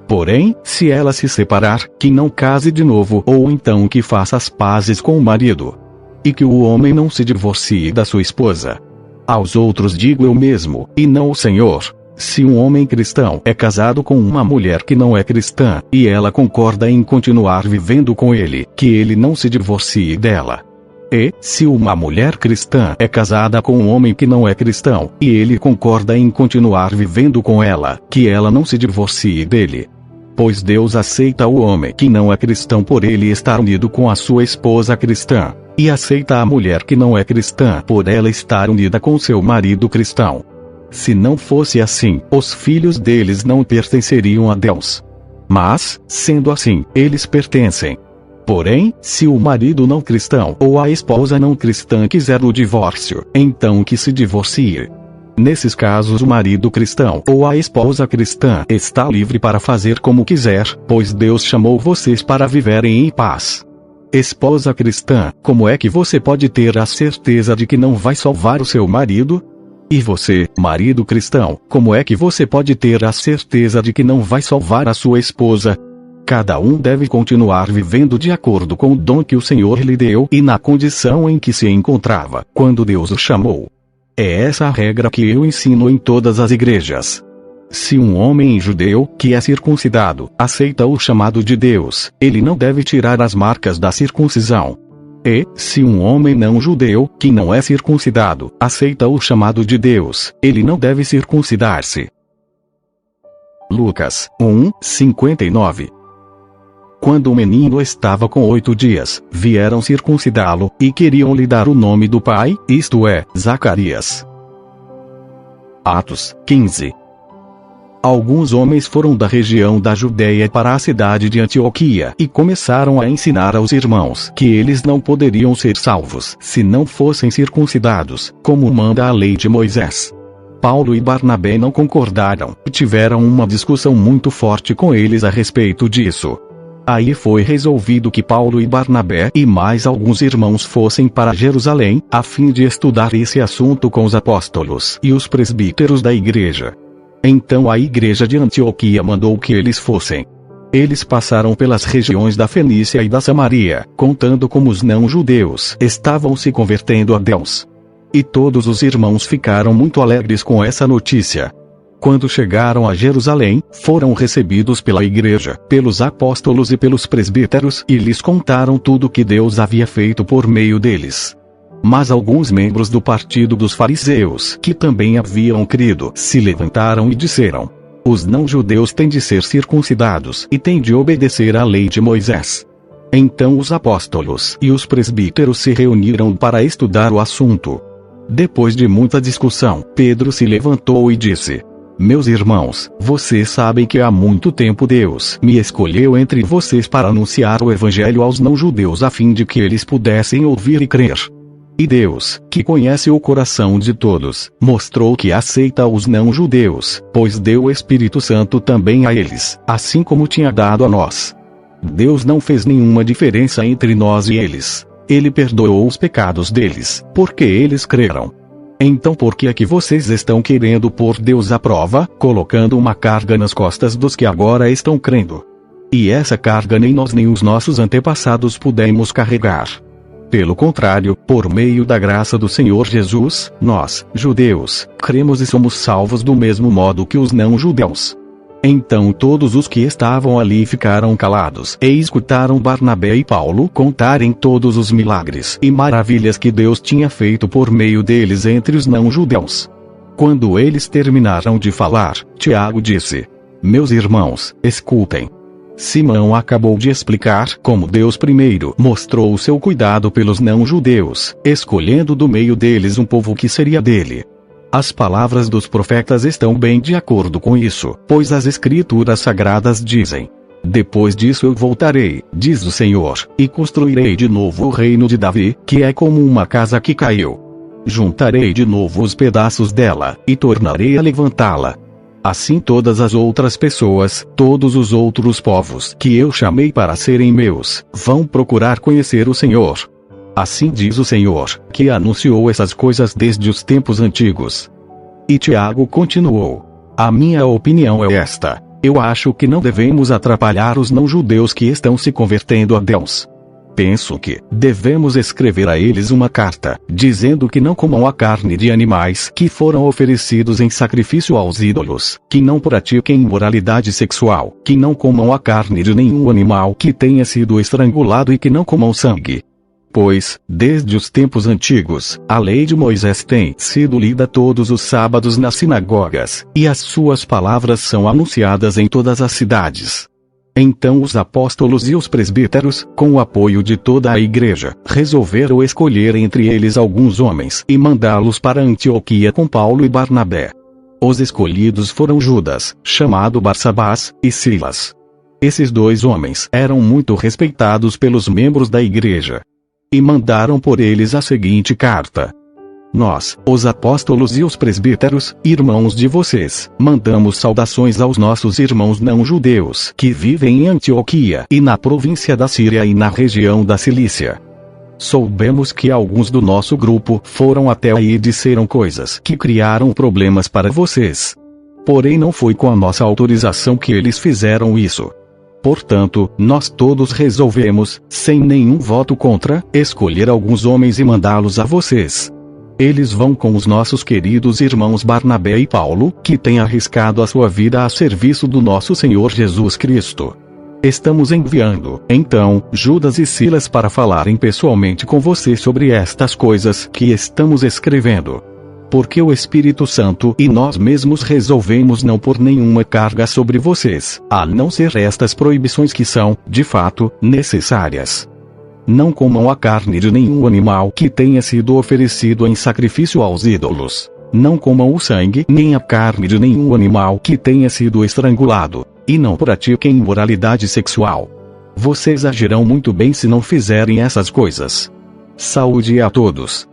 Porém, se ela se separar, que não case de novo, ou então que faça as pazes com o marido. E que o homem não se divorcie da sua esposa. Aos outros digo eu mesmo, e não o Senhor: se um homem cristão é casado com uma mulher que não é cristã, e ela concorda em continuar vivendo com ele, que ele não se divorcie dela. E, se uma mulher cristã é casada com um homem que não é cristão, e ele concorda em continuar vivendo com ela, que ela não se divorcie dele. Pois Deus aceita o homem que não é cristão por ele estar unido com a sua esposa cristã, e aceita a mulher que não é cristã por ela estar unida com seu marido cristão. Se não fosse assim, os filhos deles não pertenceriam a Deus. Mas, sendo assim, eles pertencem. Porém, se o marido não cristão ou a esposa não cristã quiser o divórcio, então que se divorcie. Nesses casos o marido cristão ou a esposa cristã está livre para fazer como quiser, pois Deus chamou vocês para viverem em paz. Esposa cristã, como é que você pode ter a certeza de que não vai salvar o seu marido? E você, marido cristão, como é que você pode ter a certeza de que não vai salvar a sua esposa? Cada um deve continuar vivendo de acordo com o dom que o Senhor lhe deu e na condição em que se encontrava, quando Deus o chamou. É essa a regra que eu ensino em todas as igrejas. Se um homem judeu, que é circuncidado, aceita o chamado de Deus, ele não deve tirar as marcas da circuncisão. E, se um homem não judeu, que não é circuncidado, aceita o chamado de Deus, ele não deve circuncidar-se. Lucas 1, 59. Quando o menino estava com 8 dias, vieram circuncidá-lo, e queriam lhe dar o nome do pai, isto é, Zacarias. Atos 15. Alguns homens foram da região da Judéia para a cidade de Antioquia, e começaram a ensinar aos irmãos que eles não poderiam ser salvos se não fossem circuncidados, como manda a lei de Moisés. Paulo e Barnabé não concordaram, e tiveram uma discussão muito forte com eles a respeito disso. Aí foi resolvido que Paulo e Barnabé e mais alguns irmãos fossem para Jerusalém, a fim de estudar esse assunto com os apóstolos e os presbíteros da igreja. Então a igreja de Antioquia mandou que eles fossem. Eles passaram pelas regiões da Fenícia e da Samaria, contando como os não-judeus estavam se convertendo a Deus. E todos os irmãos ficaram muito alegres com essa notícia. Quando chegaram a Jerusalém, foram recebidos pela igreja, pelos apóstolos e pelos presbíteros, e lhes contaram tudo o que Deus havia feito por meio deles. Mas alguns membros do partido dos fariseus, que também haviam crido, se levantaram e disseram: os não-judeus têm de ser circuncidados e têm de obedecer à lei de Moisés. Então os apóstolos e os presbíteros se reuniram para estudar o assunto. Depois de muita discussão, Pedro se levantou e disse: meus irmãos, vocês sabem que há muito tempo Deus me escolheu entre vocês para anunciar o evangelho aos não-judeus a fim de que eles pudessem ouvir e crer. E Deus, que conhece o coração de todos, mostrou que aceita os não-judeus, pois deu o Espírito Santo também a eles, assim como tinha dado a nós. Deus não fez nenhuma diferença entre nós e eles. Ele perdoou os pecados deles, porque eles creram. Então por que é que vocês estão querendo pôr Deus à prova, colocando uma carga nas costas dos que agora estão crendo? E essa carga nem nós nem os nossos antepassados pudemos carregar. Pelo contrário, por meio da graça do Senhor Jesus, nós, judeus, cremos e somos salvos do mesmo modo que os não-judeus. Então todos os que estavam ali ficaram calados e escutaram Barnabé e Paulo contarem todos os milagres e maravilhas que Deus tinha feito por meio deles entre os não-judeus. Quando eles terminaram de falar, Tiago disse: meus irmãos, escutem. Simão acabou de explicar como Deus primeiro mostrou o seu cuidado pelos não-judeus, escolhendo do meio deles um povo que seria dele. As palavras dos profetas estão bem de acordo com isso, pois as Escrituras Sagradas dizem: Depois disso eu voltarei, diz o Senhor, e construirei de novo o reino de Davi, que é como uma casa que caiu. Juntarei de novo os pedaços dela, e tornarei a levantá-la. Assim todas as outras pessoas, todos os outros povos que eu chamei para serem meus, vão procurar conhecer o Senhor. Assim diz o Senhor, que anunciou essas coisas desde os tempos antigos. E Tiago continuou: a minha opinião é esta. Eu acho que não devemos atrapalhar os não-judeus que estão se convertendo a Deus. Penso que devemos escrever a eles uma carta, dizendo que não comam a carne de animais que foram oferecidos em sacrifício aos ídolos, que não pratiquem imoralidade sexual, que não comam a carne de nenhum animal que tenha sido estrangulado e que não comam sangue. Pois, desde os tempos antigos, a lei de Moisés tem sido lida todos os sábados nas sinagogas, e as suas palavras são anunciadas em todas as cidades. Então os apóstolos e os presbíteros, com o apoio de toda a igreja, resolveram escolher entre eles alguns homens e mandá-los para Antioquia com Paulo e Barnabé. Os escolhidos foram Judas, chamado Barsabás, e Silas. Esses dois homens eram muito respeitados pelos membros da igreja. E mandaram por eles a seguinte carta: nós, os apóstolos e os presbíteros, irmãos de vocês, mandamos saudações aos nossos irmãos não-judeus que vivem em Antioquia e na província da Síria e na região da Cilícia. Soubemos que alguns do nosso grupo foram até aí e disseram coisas que criaram problemas para vocês. Porém não foi com a nossa autorização que eles fizeram isso. Portanto, nós todos resolvemos, sem nenhum voto contra, escolher alguns homens e mandá-los a vocês. Eles vão com os nossos queridos irmãos Barnabé e Paulo, que têm arriscado a sua vida a serviço do nosso Senhor Jesus Cristo. Estamos enviando, então, Judas e Silas para falarem pessoalmente com você sobre estas coisas que estamos escrevendo. Porque o Espírito Santo e nós mesmos resolvemos não pôr nenhuma carga sobre vocês, a não ser estas proibições que são, de fato, necessárias. Não comam a carne de nenhum animal que tenha sido oferecido em sacrifício aos ídolos. Não comam o sangue nem a carne de nenhum animal que tenha sido estrangulado. E não pratiquem imoralidade sexual. Vocês agirão muito bem se não fizerem essas coisas. Saúde a todos.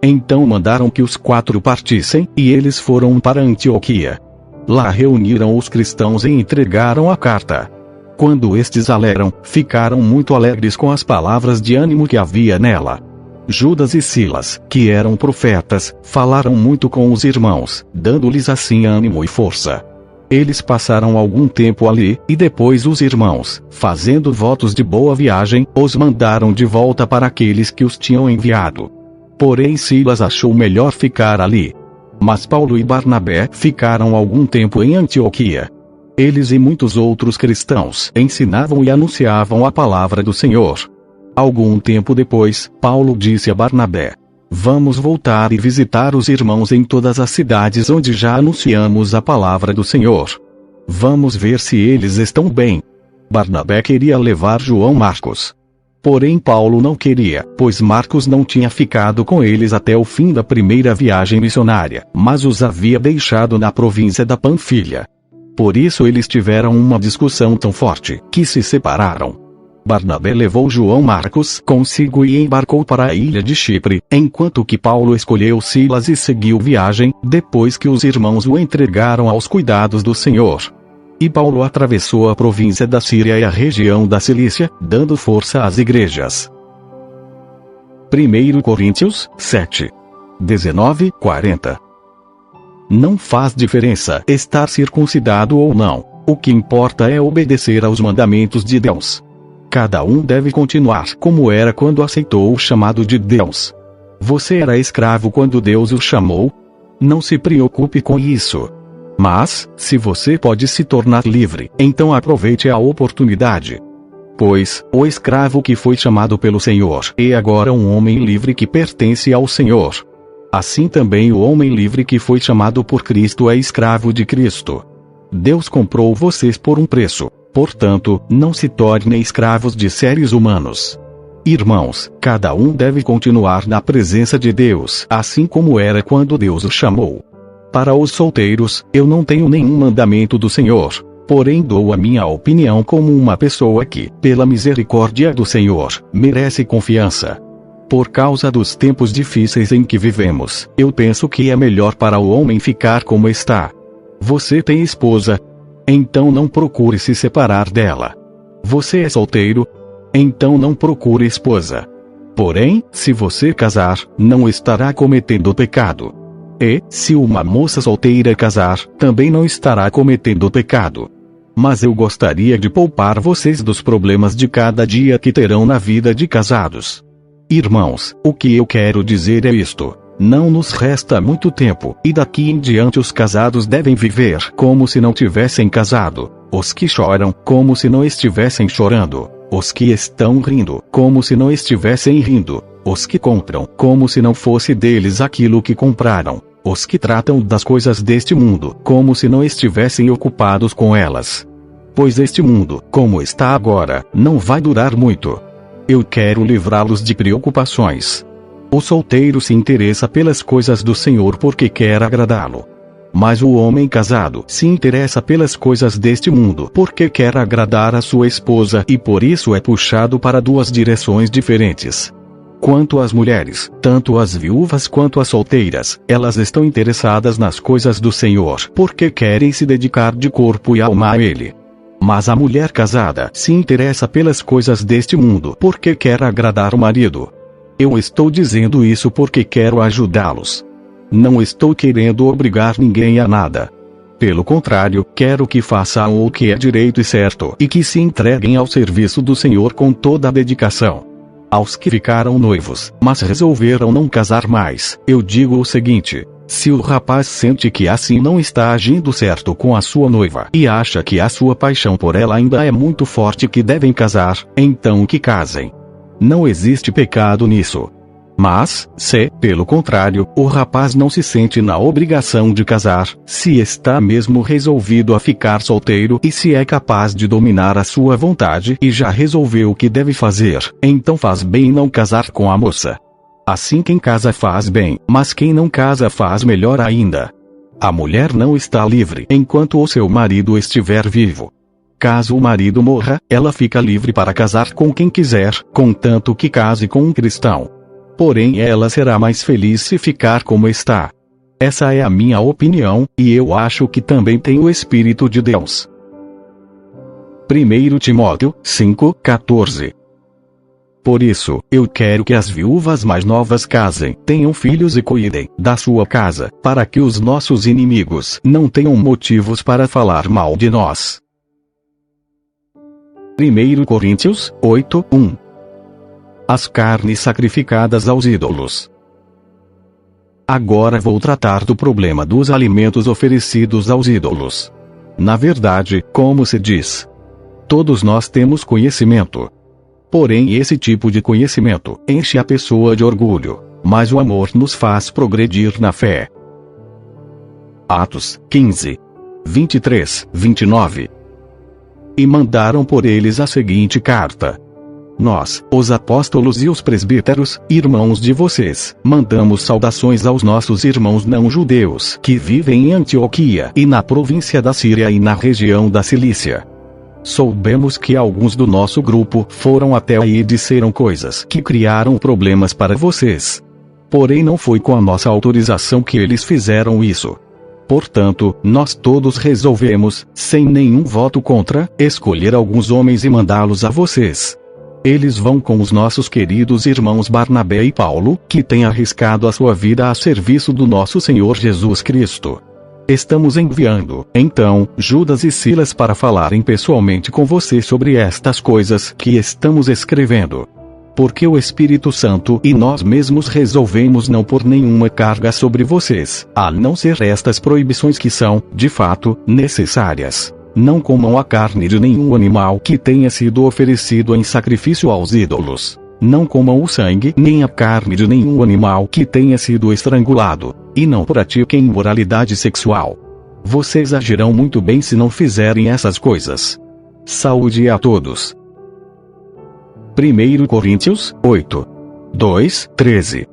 Então mandaram que os 4 partissem, e eles foram para Antioquia. Lá reuniram os cristãos e entregaram a carta. Quando estes a leram, ficaram muito alegres com as palavras de ânimo que havia nela. Judas e Silas, que eram profetas, falaram muito com os irmãos, dando-lhes assim ânimo e força. Eles passaram algum tempo ali, e depois os irmãos, fazendo votos de boa viagem, os mandaram de volta para aqueles que os tinham enviado. Porém Silas achou melhor ficar ali. Mas Paulo e Barnabé ficaram algum tempo em Antioquia. Eles e muitos outros cristãos ensinavam e anunciavam a palavra do Senhor. Algum tempo depois, Paulo disse a Barnabé: vamos voltar e visitar os irmãos em todas as cidades onde já anunciamos a palavra do Senhor. Vamos ver se eles estão bem. Barnabé queria levar João Marcos. Porém Paulo não queria, pois Marcos não tinha ficado com eles até o fim da primeira viagem missionária, mas os havia deixado na província da Panfilha. Por isso eles tiveram uma discussão tão forte, que se separaram. Barnabé levou João Marcos consigo e embarcou para a ilha de Chipre, enquanto que Paulo escolheu Silas e seguiu viagem, depois que os irmãos o entregaram aos cuidados do Senhor. E Paulo atravessou a província da Síria e a região da Cilícia, dando força às igrejas. 1 Coríntios 7. 19-40. Não faz diferença estar circuncidado ou não, o que importa é obedecer aos mandamentos de Deus. Cada um deve continuar como era quando aceitou o chamado de Deus. Você era escravo quando Deus o chamou? Não se preocupe com isso. Mas, se você pode se tornar livre, então aproveite a oportunidade. Pois, o escravo que foi chamado pelo Senhor é agora um homem livre que pertence ao Senhor. Assim também o homem livre que foi chamado por Cristo é escravo de Cristo. Deus comprou vocês por um preço, portanto, não se tornem escravos de seres humanos. Irmãos, cada um deve continuar na presença de Deus, assim como era quando Deus o chamou. Para os solteiros, eu não tenho nenhum mandamento do Senhor. Porém dou a minha opinião como uma pessoa que, pela misericórdia do Senhor, merece confiança. Por causa dos tempos difíceis em que vivemos, eu penso que é melhor para o homem ficar como está. Você tem esposa? Então não procure se separar dela. Você é solteiro? Então não procure esposa. Porém, se você casar, não estará cometendo pecado. E, se uma moça solteira casar, também não estará cometendo pecado. Mas eu gostaria de poupar vocês dos problemas de cada dia que terão na vida de casados. Irmãos, o que eu quero dizer é isto: não nos resta muito tempo, e daqui em diante os casados devem viver como se não tivessem casado, os que choram, como se não estivessem chorando, os que estão rindo, como se não estivessem rindo, os que compram, como se não fosse deles aquilo que compraram, os que tratam das coisas deste mundo, como se não estivessem ocupados com elas. Pois este mundo, como está agora, não vai durar muito. Eu quero livrá-los de preocupações. O solteiro se interessa pelas coisas do Senhor porque quer agradá-lo. Mas o homem casado se interessa pelas coisas deste mundo porque quer agradar a sua esposa e por isso é puxado para duas direções diferentes. Quanto às mulheres, tanto as viúvas quanto as solteiras, elas estão interessadas nas coisas do Senhor porque querem se dedicar de corpo e alma a Ele. Mas a mulher casada se interessa pelas coisas deste mundo porque quer agradar o marido. Eu estou dizendo isso porque quero ajudá-los. Não estou querendo obrigar ninguém a nada. Pelo contrário, quero que façam o que é direito e certo e que se entreguem ao serviço do Senhor com toda a dedicação. Aos que ficaram noivos, mas resolveram não casar mais, eu digo o seguinte: se o rapaz sente que assim não está agindo certo com a sua noiva e acha que a sua paixão por ela ainda é muito forte que devem casar, então que casem. Não existe pecado nisso. Mas, se, pelo contrário, o rapaz não se sente na obrigação de casar, se está mesmo resolvido a ficar solteiro e se é capaz de dominar a sua vontade e já resolveu o que deve fazer, então faz bem não casar com a moça. Assim quem casa faz bem, mas quem não casa faz melhor ainda. A mulher não está livre enquanto o seu marido estiver vivo. Caso o marido morra, ela fica livre para casar com quem quiser, contanto que case com um cristão. Porém ela será mais feliz se ficar como está. Essa é a minha opinião, e eu acho que também tem o Espírito de Deus. 1 Timóteo 5:14. Por isso, eu quero que as viúvas mais novas casem, tenham filhos e cuidem da sua casa, para que os nossos inimigos não tenham motivos para falar mal de nós. 1 Coríntios 8:1. As carnes sacrificadas aos ídolos. Agora vou tratar do problema dos alimentos oferecidos aos ídolos. Na verdade, como se diz, todos nós temos conhecimento. Porém esse tipo de conhecimento enche a pessoa de orgulho, mas o amor nos faz progredir na fé. Atos 15, 23, 29. E mandaram por eles a seguinte carta: Nós, os apóstolos e os presbíteros, irmãos de vocês, mandamos saudações aos nossos irmãos não-judeus que vivem em Antioquia e na província da Síria e na região da Cilícia. Soubemos que alguns do nosso grupo foram até aí e disseram coisas que criaram problemas para vocês. Porém não foi com a nossa autorização que eles fizeram isso. Portanto, nós todos resolvemos, sem nenhum voto contra, escolher alguns homens e mandá-los a vocês. Eles vão com os nossos queridos irmãos Barnabé e Paulo, que têm arriscado a sua vida a serviço do nosso Senhor Jesus Cristo. Estamos enviando, então, Judas e Silas para falarem pessoalmente com você sobre estas coisas que estamos escrevendo. Porque o Espírito Santo e nós mesmos resolvemos não pôr nenhuma carga sobre vocês, a não ser estas proibições que são, de fato, necessárias. Não comam a carne de nenhum animal que tenha sido oferecido em sacrifício aos ídolos. Não comam o sangue nem a carne de nenhum animal que tenha sido estrangulado. E não pratiquem imoralidade sexual. Vocês agirão muito bem se não fizerem essas coisas. Saúde a todos. 1 Coríntios 8, 2, 13.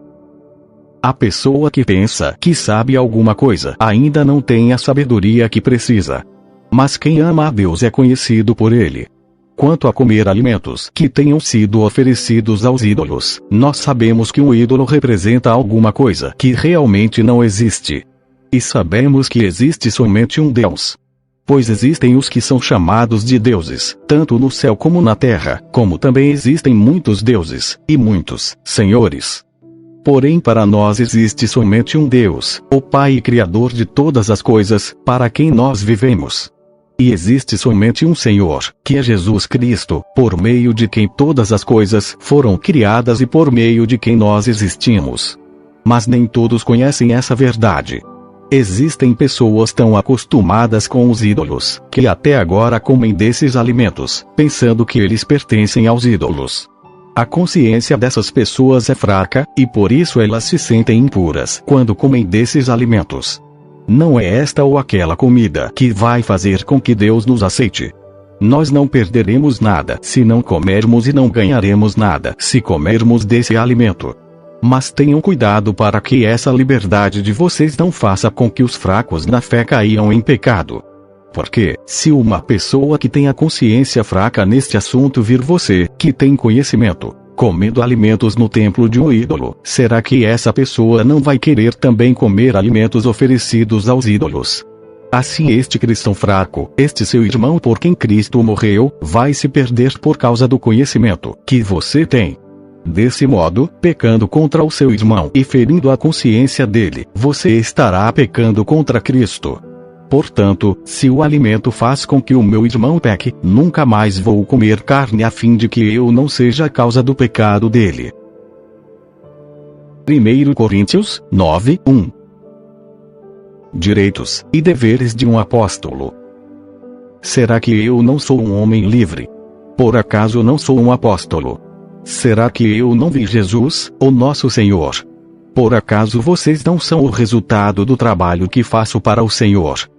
A pessoa que pensa que sabe alguma coisa ainda não tem a sabedoria que precisa. Mas quem ama a Deus é conhecido por Ele. Quanto a comer alimentos que tenham sido oferecidos aos ídolos, nós sabemos que um ídolo representa alguma coisa que realmente não existe. E sabemos que existe somente um Deus. Pois existem os que são chamados de deuses, tanto no céu como na terra, como também existem muitos deuses, e muitos senhores. Porém para nós existe somente um Deus, o Pai e Criador de todas as coisas, para quem nós vivemos. E existe somente um Senhor, que é Jesus Cristo, por meio de quem todas as coisas foram criadas e por meio de quem nós existimos. Mas nem todos conhecem essa verdade. Existem pessoas tão acostumadas com os ídolos, que até agora comem desses alimentos, pensando que eles pertencem aos ídolos. A consciência dessas pessoas é fraca, e por isso elas se sentem impuras quando comem desses alimentos. Não é esta ou aquela comida que vai fazer com que Deus nos aceite. Nós não perderemos nada se não comermos e não ganharemos nada se comermos desse alimento. Mas tenham cuidado para que essa liberdade de vocês não faça com que os fracos na fé caiam em pecado. Porque, se uma pessoa que tem a consciência fraca neste assunto vir você, que tem conhecimento, comendo alimentos no templo de um ídolo, será que essa pessoa não vai querer também comer alimentos oferecidos aos ídolos? Assim este cristão fraco, este seu irmão por quem Cristo morreu, vai se perder por causa do conhecimento que você tem. Desse modo, pecando contra o seu irmão e ferindo a consciência dele, você estará pecando contra Cristo. Portanto, se o alimento faz com que o meu irmão peque, nunca mais vou comer carne a fim de que eu não seja a causa do pecado dele. 1 Coríntios 9, 1. Direitos e deveres de um apóstolo. Será que eu não sou um homem livre? Por acaso não sou um apóstolo? Será que eu não vi Jesus, o nosso Senhor? Por acaso vocês não são o resultado do trabalho que faço para o Senhor?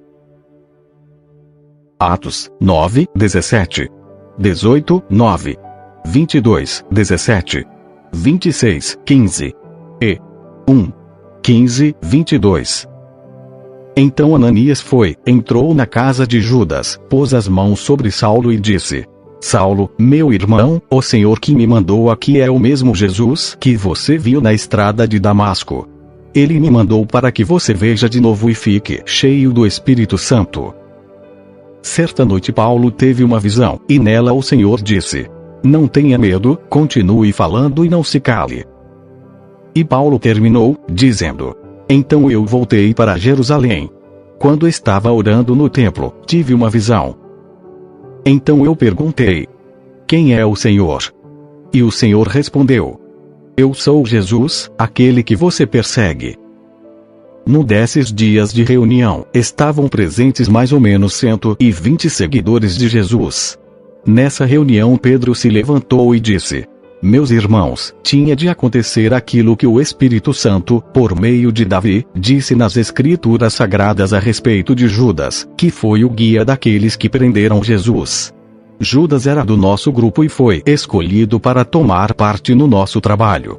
Atos 9, 17. 18, 9. 22, 17. 26, 15. E 1. 15, 22. Então Ananias entrou na casa de Judas, pôs as mãos sobre Saulo e disse: Saulo, meu irmão, o Senhor que me mandou aqui é o mesmo Jesus que você viu na estrada de Damasco. Ele me mandou para que você veja de novo e fique cheio do Espírito Santo. Certa noite Paulo teve uma visão, e nela o Senhor disse: Não tenha medo, continue falando e não se cale. E Paulo terminou, dizendo: Então eu voltei para Jerusalém. Quando estava orando no templo, tive uma visão. Então eu perguntei: Quem é o Senhor? E o Senhor respondeu: Eu sou Jesus, aquele que você persegue. Num desses dias de reunião, estavam presentes mais ou menos 120 seguidores de Jesus. Nessa reunião Pedro se levantou e disse: Meus irmãos, tinha de acontecer aquilo que o Espírito Santo, por meio de Davi, disse nas Escrituras Sagradas a respeito de Judas, que foi o guia daqueles que prenderam Jesus. Judas era do nosso grupo e foi escolhido para tomar parte no nosso trabalho.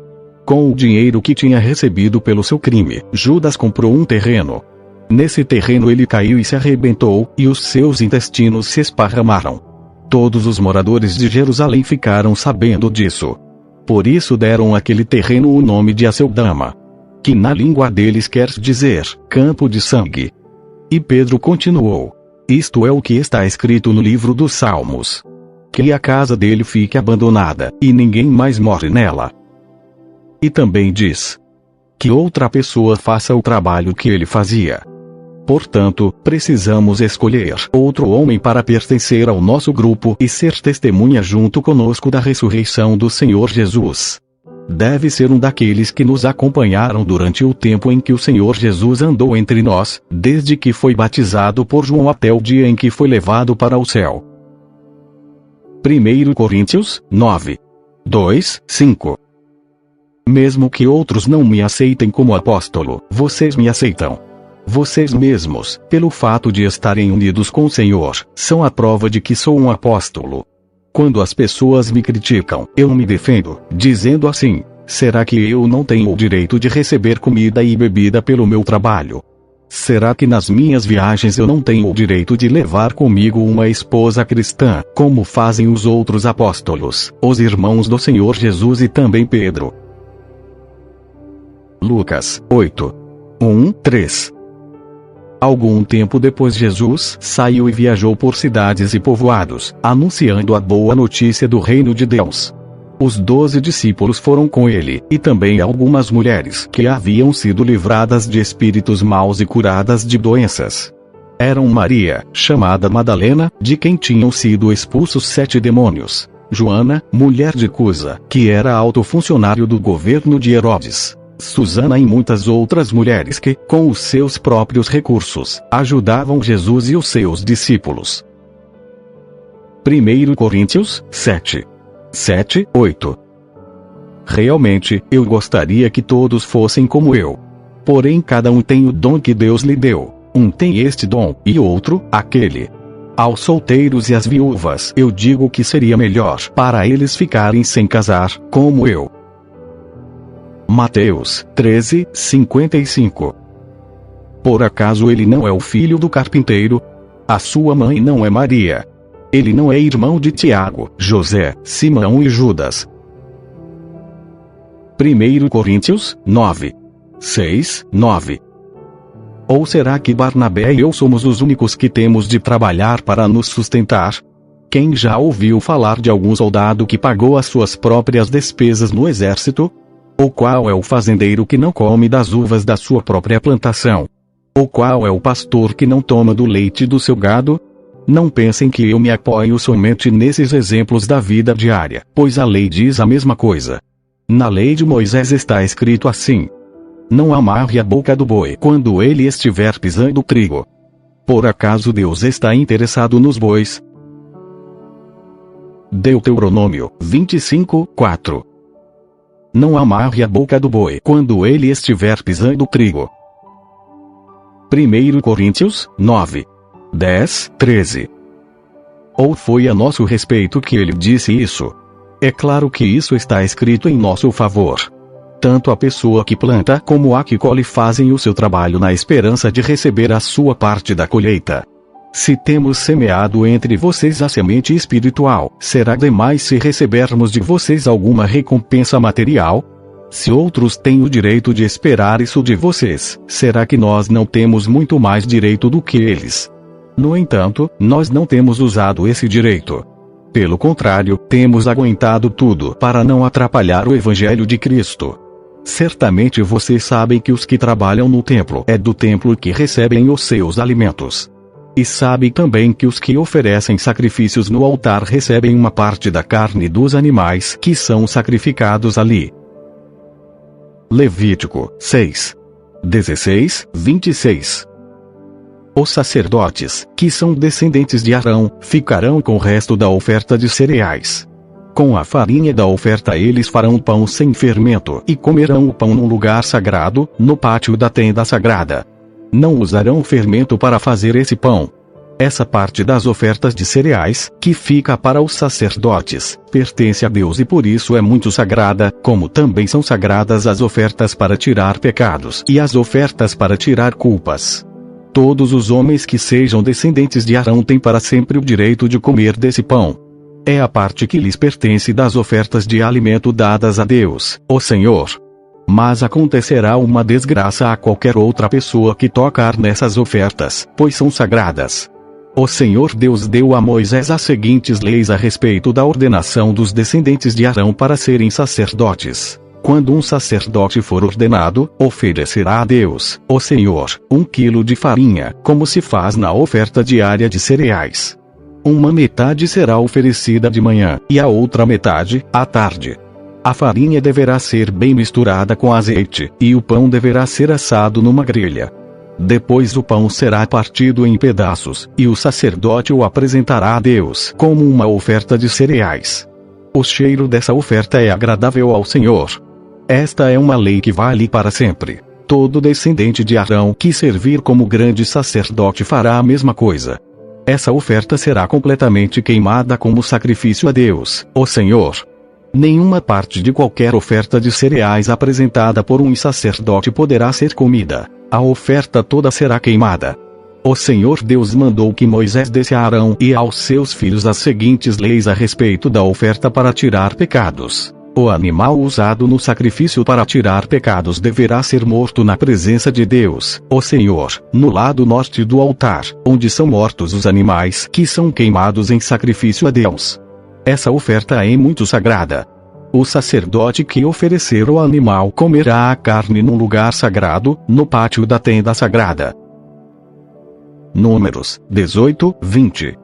Com o dinheiro que tinha recebido pelo seu crime, Judas comprou um terreno. Nesse terreno ele caiu e se arrebentou, e os seus intestinos se esparramaram. Todos os moradores de Jerusalém ficaram sabendo disso. Por isso deram àquele terreno o nome de Aceldama, que na língua deles quer dizer, campo de sangue. E Pedro continuou: Isto é o que está escrito no livro dos Salmos. Que a casa dele fique abandonada, e ninguém mais morre nela. E também diz: Que outra pessoa faça o trabalho que ele fazia. Portanto, precisamos escolher outro homem para pertencer ao nosso grupo e ser testemunha junto conosco da ressurreição do Senhor Jesus. Deve ser um daqueles que nos acompanharam durante o tempo em que o Senhor Jesus andou entre nós, desde que foi batizado por João até o dia em que foi levado para o céu. 1 Coríntios 9. 2, 5. Mesmo que outros não me aceitem como apóstolo, vocês me aceitam. Vocês mesmos, pelo fato de estarem unidos com o Senhor, são a prova de que sou um apóstolo. Quando as pessoas me criticam, eu me defendo, dizendo assim: será que eu não tenho o direito de receber comida e bebida pelo meu trabalho? Será que nas minhas viagens eu não tenho o direito de levar comigo uma esposa cristã, como fazem os outros apóstolos, os irmãos do Senhor Jesus e também Pedro? Lucas 8. 1-3. Algum tempo depois Jesus saiu e viajou por cidades e povoados, anunciando a boa notícia do reino de Deus. Os 12 discípulos foram com ele, e também algumas mulheres que haviam sido livradas de espíritos maus e curadas de doenças. Eram Maria, chamada Madalena, de quem tinham sido expulsos 7 demônios; Joana, mulher de Cusa, que era alto funcionário do governo de Herodes; Susana e muitas outras mulheres que, com os seus próprios recursos, ajudavam Jesus e os seus discípulos. 1 Coríntios 7:8. Realmente, eu gostaria que todos fossem como eu. Porém cada um tem o dom que Deus lhe deu. Um tem este dom, e outro, aquele. Aos solteiros e às viúvas eu digo que seria melhor para eles ficarem sem casar, como eu. Mateus 13:55. Por acaso ele não é o filho do carpinteiro? A sua mãe não é Maria? Ele não é irmão de Tiago, José, Simão e Judas? 1 Coríntios 9:6-9. Ou será que Barnabé e eu somos os únicos que temos de trabalhar para nos sustentar? Quem já ouviu falar de algum soldado que pagou as suas próprias despesas no exército? Ou qual é o fazendeiro que não come das uvas da sua própria plantação? Ou qual é o pastor que não toma do leite do seu gado? Não pensem que eu me apoio somente nesses exemplos da vida diária, pois a lei diz a mesma coisa. Na lei de Moisés está escrito assim: não amarre a boca do boi quando ele estiver pisando trigo. Por acaso Deus está interessado nos bois? Deuteronômio 25:4. Não amarre a boca do boi quando ele estiver pisando trigo. 1 Coríntios 9:10-13. Ou foi a nosso respeito que ele disse isso? É claro que isso está escrito em nosso favor. Tanto a pessoa que planta como a que colhe fazem o seu trabalho na esperança de receber a sua parte da colheita. Se temos semeado entre vocês a semente espiritual, será demais se recebermos de vocês alguma recompensa material? Se outros têm o direito de esperar isso de vocês, será que nós não temos muito mais direito do que eles? No entanto, nós não temos usado esse direito. Pelo contrário, temos aguentado tudo para não atrapalhar o Evangelho de Cristo. Certamente vocês sabem que os que trabalham no templo é do templo que recebem os seus alimentos. E sabem também que os que oferecem sacrifícios no altar recebem uma parte da carne dos animais que são sacrificados ali. Levítico 6:16-26. Os sacerdotes, que são descendentes de Arão, ficarão com o resto da oferta de cereais. Com a farinha da oferta eles farão pão sem fermento e comerão o pão num lugar sagrado, no pátio da tenda sagrada. Não usarão fermento para fazer esse pão. Essa parte das ofertas de cereais, que fica para os sacerdotes, pertence a Deus e por isso é muito sagrada, como também são sagradas as ofertas para tirar pecados e as ofertas para tirar culpas. Todos os homens que sejam descendentes de Arão têm para sempre o direito de comer desse pão. É a parte que lhes pertence das ofertas de alimento dadas a Deus, o Senhor. Mas acontecerá uma desgraça a qualquer outra pessoa que tocar nessas ofertas, pois são sagradas. O Senhor Deus deu a Moisés as seguintes leis a respeito da ordenação dos descendentes de Arão para serem sacerdotes. Quando um sacerdote for ordenado, oferecerá a Deus, o Senhor, 1 quilo de farinha, como se faz na oferta diária de cereais. Uma metade será oferecida de manhã, e a outra metade, à tarde. A farinha deverá ser bem misturada com azeite, e o pão deverá ser assado numa grelha. Depois o pão será partido em pedaços, e o sacerdote o apresentará a Deus como uma oferta de cereais. O cheiro dessa oferta é agradável ao Senhor. Esta é uma lei que vale para sempre. Todo descendente de Arão que servir como grande sacerdote fará a mesma coisa. Essa oferta será completamente queimada como sacrifício a Deus, o Senhor. Nenhuma parte de qualquer oferta de cereais apresentada por um sacerdote poderá ser comida. A oferta toda será queimada. O Senhor Deus mandou que Moisés desse a Arão e aos seus filhos as seguintes leis a respeito da oferta para tirar pecados. O animal usado no sacrifício para tirar pecados deverá ser morto na presença de Deus, o Senhor, no lado norte do altar, onde são mortos os animais que são queimados em sacrifício a Deus. Essa oferta é muito sagrada. O sacerdote que oferecer o animal comerá a carne num lugar sagrado, no pátio da tenda sagrada. Números 18, 20.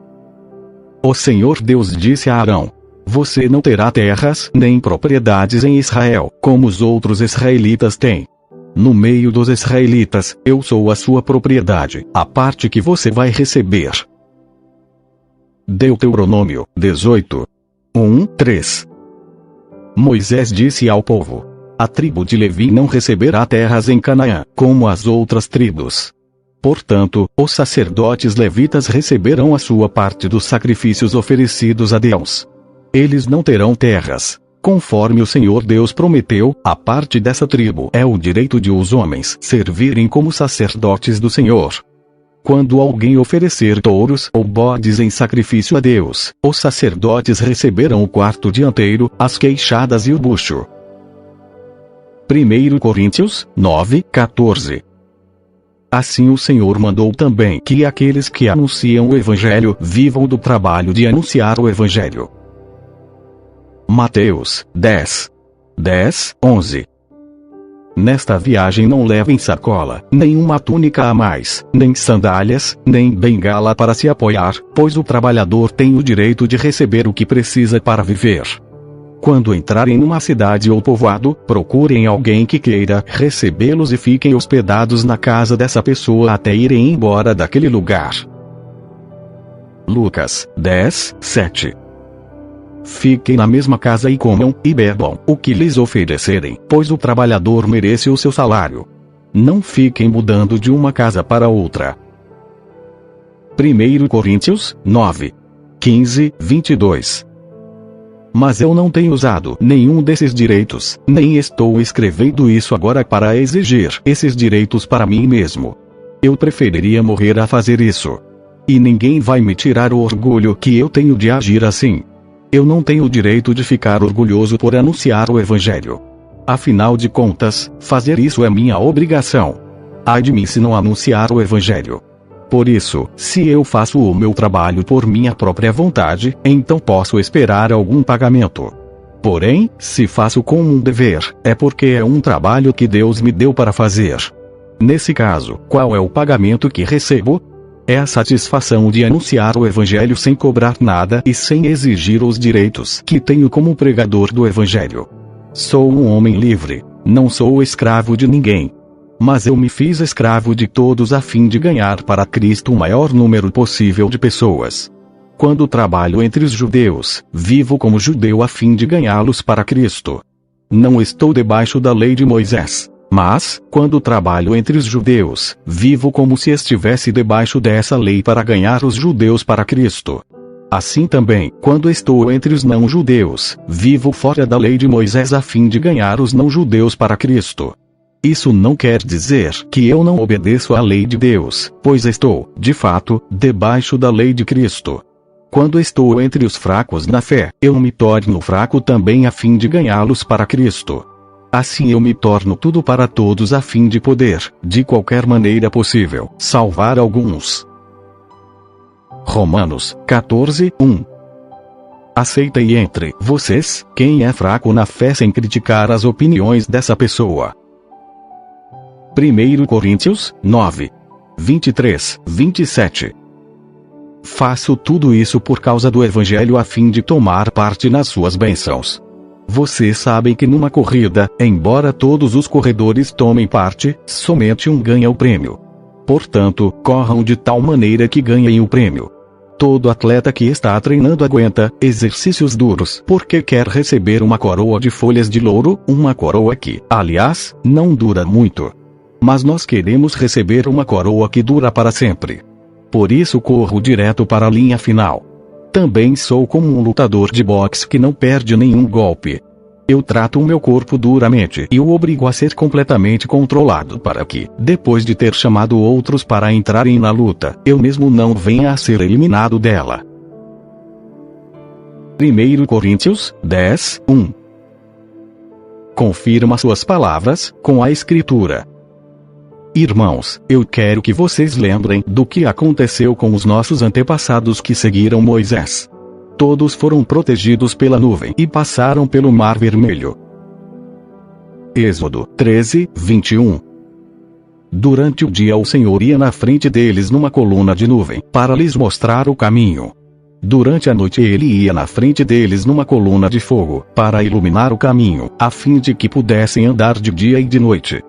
O Senhor Deus disse a Arão: Você não terá terras nem propriedades em Israel, como os outros israelitas têm. No meio dos israelitas, eu sou a sua propriedade, a parte que você vai receber. Deuteronômio 18, 1, 3. Moisés disse ao povo: A tribo de Levi não receberá terras em Canaã, como as outras tribos. Portanto, os sacerdotes levitas receberão a sua parte dos sacrifícios oferecidos a Deus. Eles não terão terras. Conforme o Senhor Deus prometeu, a parte dessa tribo é o direito de os homens servirem como sacerdotes do Senhor. Quando alguém oferecer touros ou bodes em sacrifício a Deus, os sacerdotes receberão o quarto dianteiro, as queixadas e o bucho. 1 Coríntios 9, 14. Assim o Senhor mandou também que aqueles que anunciam o Evangelho vivam do trabalho de anunciar o Evangelho. Mateus 10, 10, 11. Nesta viagem não levem sacola, nem uma túnica a mais, nem sandálias, nem bengala para se apoiar, pois o trabalhador tem o direito de receber o que precisa para viver. Quando entrarem numa cidade ou povoado, procurem alguém que queira recebê-los e fiquem hospedados na casa dessa pessoa até irem embora daquele lugar. Lucas 10, 7. Fiquem na mesma casa e comam e bebam o que lhes oferecerem, pois o trabalhador merece o seu salário. Não fiquem mudando de uma casa para outra. 1 Coríntios 9, 15, 22. Mas eu não tenho usado nenhum desses direitos, nem estou escrevendo isso agora para exigir esses direitos para mim mesmo. Eu preferiria morrer a fazer isso. E ninguém vai me tirar o orgulho que eu tenho de agir assim. Eu não tenho o direito de ficar orgulhoso por anunciar o Evangelho. Afinal de contas, fazer isso é minha obrigação. Ai de mim se não anunciar o Evangelho. Por isso, se eu faço o meu trabalho por minha própria vontade, então posso esperar algum pagamento. Porém, se faço como um dever, é porque é um trabalho que Deus me deu para fazer. Nesse caso, qual é o pagamento que recebo? É a satisfação de anunciar o Evangelho sem cobrar nada e sem exigir os direitos que tenho como pregador do Evangelho. Sou um homem livre, não sou escravo de ninguém. Mas eu me fiz escravo de todos a fim de ganhar para Cristo o maior número possível de pessoas. Quando trabalho entre os judeus, vivo como judeu a fim de ganhá-los para Cristo. Não estou debaixo da lei de Moisés. Mas, quando trabalho entre os judeus, vivo como se estivesse debaixo dessa lei para ganhar os judeus para Cristo. Assim também, quando estou entre os não-judeus, vivo fora da lei de Moisés a fim de ganhar os não-judeus para Cristo. Isso não quer dizer que eu não obedeço à lei de Deus, pois estou, de fato, debaixo da lei de Cristo. Quando estou entre os fracos na fé, eu me torno fraco também a fim de ganhá-los para Cristo. Assim eu me torno tudo para todos a fim de poder, de qualquer maneira possível, salvar alguns. Romanos 14, 1. Aceitem entre vocês quem é fraco na fé sem criticar as opiniões dessa pessoa. 1 Coríntios 9, 23, 27. Faço tudo isso por causa do Evangelho a fim de tomar parte nas suas bênçãos. Vocês sabem que numa corrida, embora todos os corredores tomem parte, somente um ganha o prêmio. Portanto, corram de tal maneira que ganhem o prêmio. Todo atleta que está treinando aguenta exercícios duros porque quer receber uma coroa de folhas de louro, uma coroa que, aliás, não dura muito. Mas nós queremos receber uma coroa que dura para sempre. Por isso corro direto para a linha final. Também sou como um lutador de boxe que não perde nenhum golpe. Eu trato o meu corpo duramente e o obrigo a ser completamente controlado para que, depois de ter chamado outros para entrarem na luta, eu mesmo não venha a ser eliminado dela. 1 Coríntios 10, 1. Confirma suas palavras com a Escritura. Irmãos, eu quero que vocês lembrem do que aconteceu com os nossos antepassados que seguiram Moisés. Todos foram protegidos pela nuvem e passaram pelo Mar Vermelho. Êxodo 13, 21. Durante o dia o Senhor ia na frente deles numa coluna de nuvem, para lhes mostrar o caminho. Durante a noite ele ia na frente deles numa coluna de fogo, para iluminar o caminho, a fim de que pudessem andar de dia e de noite.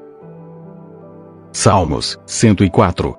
Salmos 104.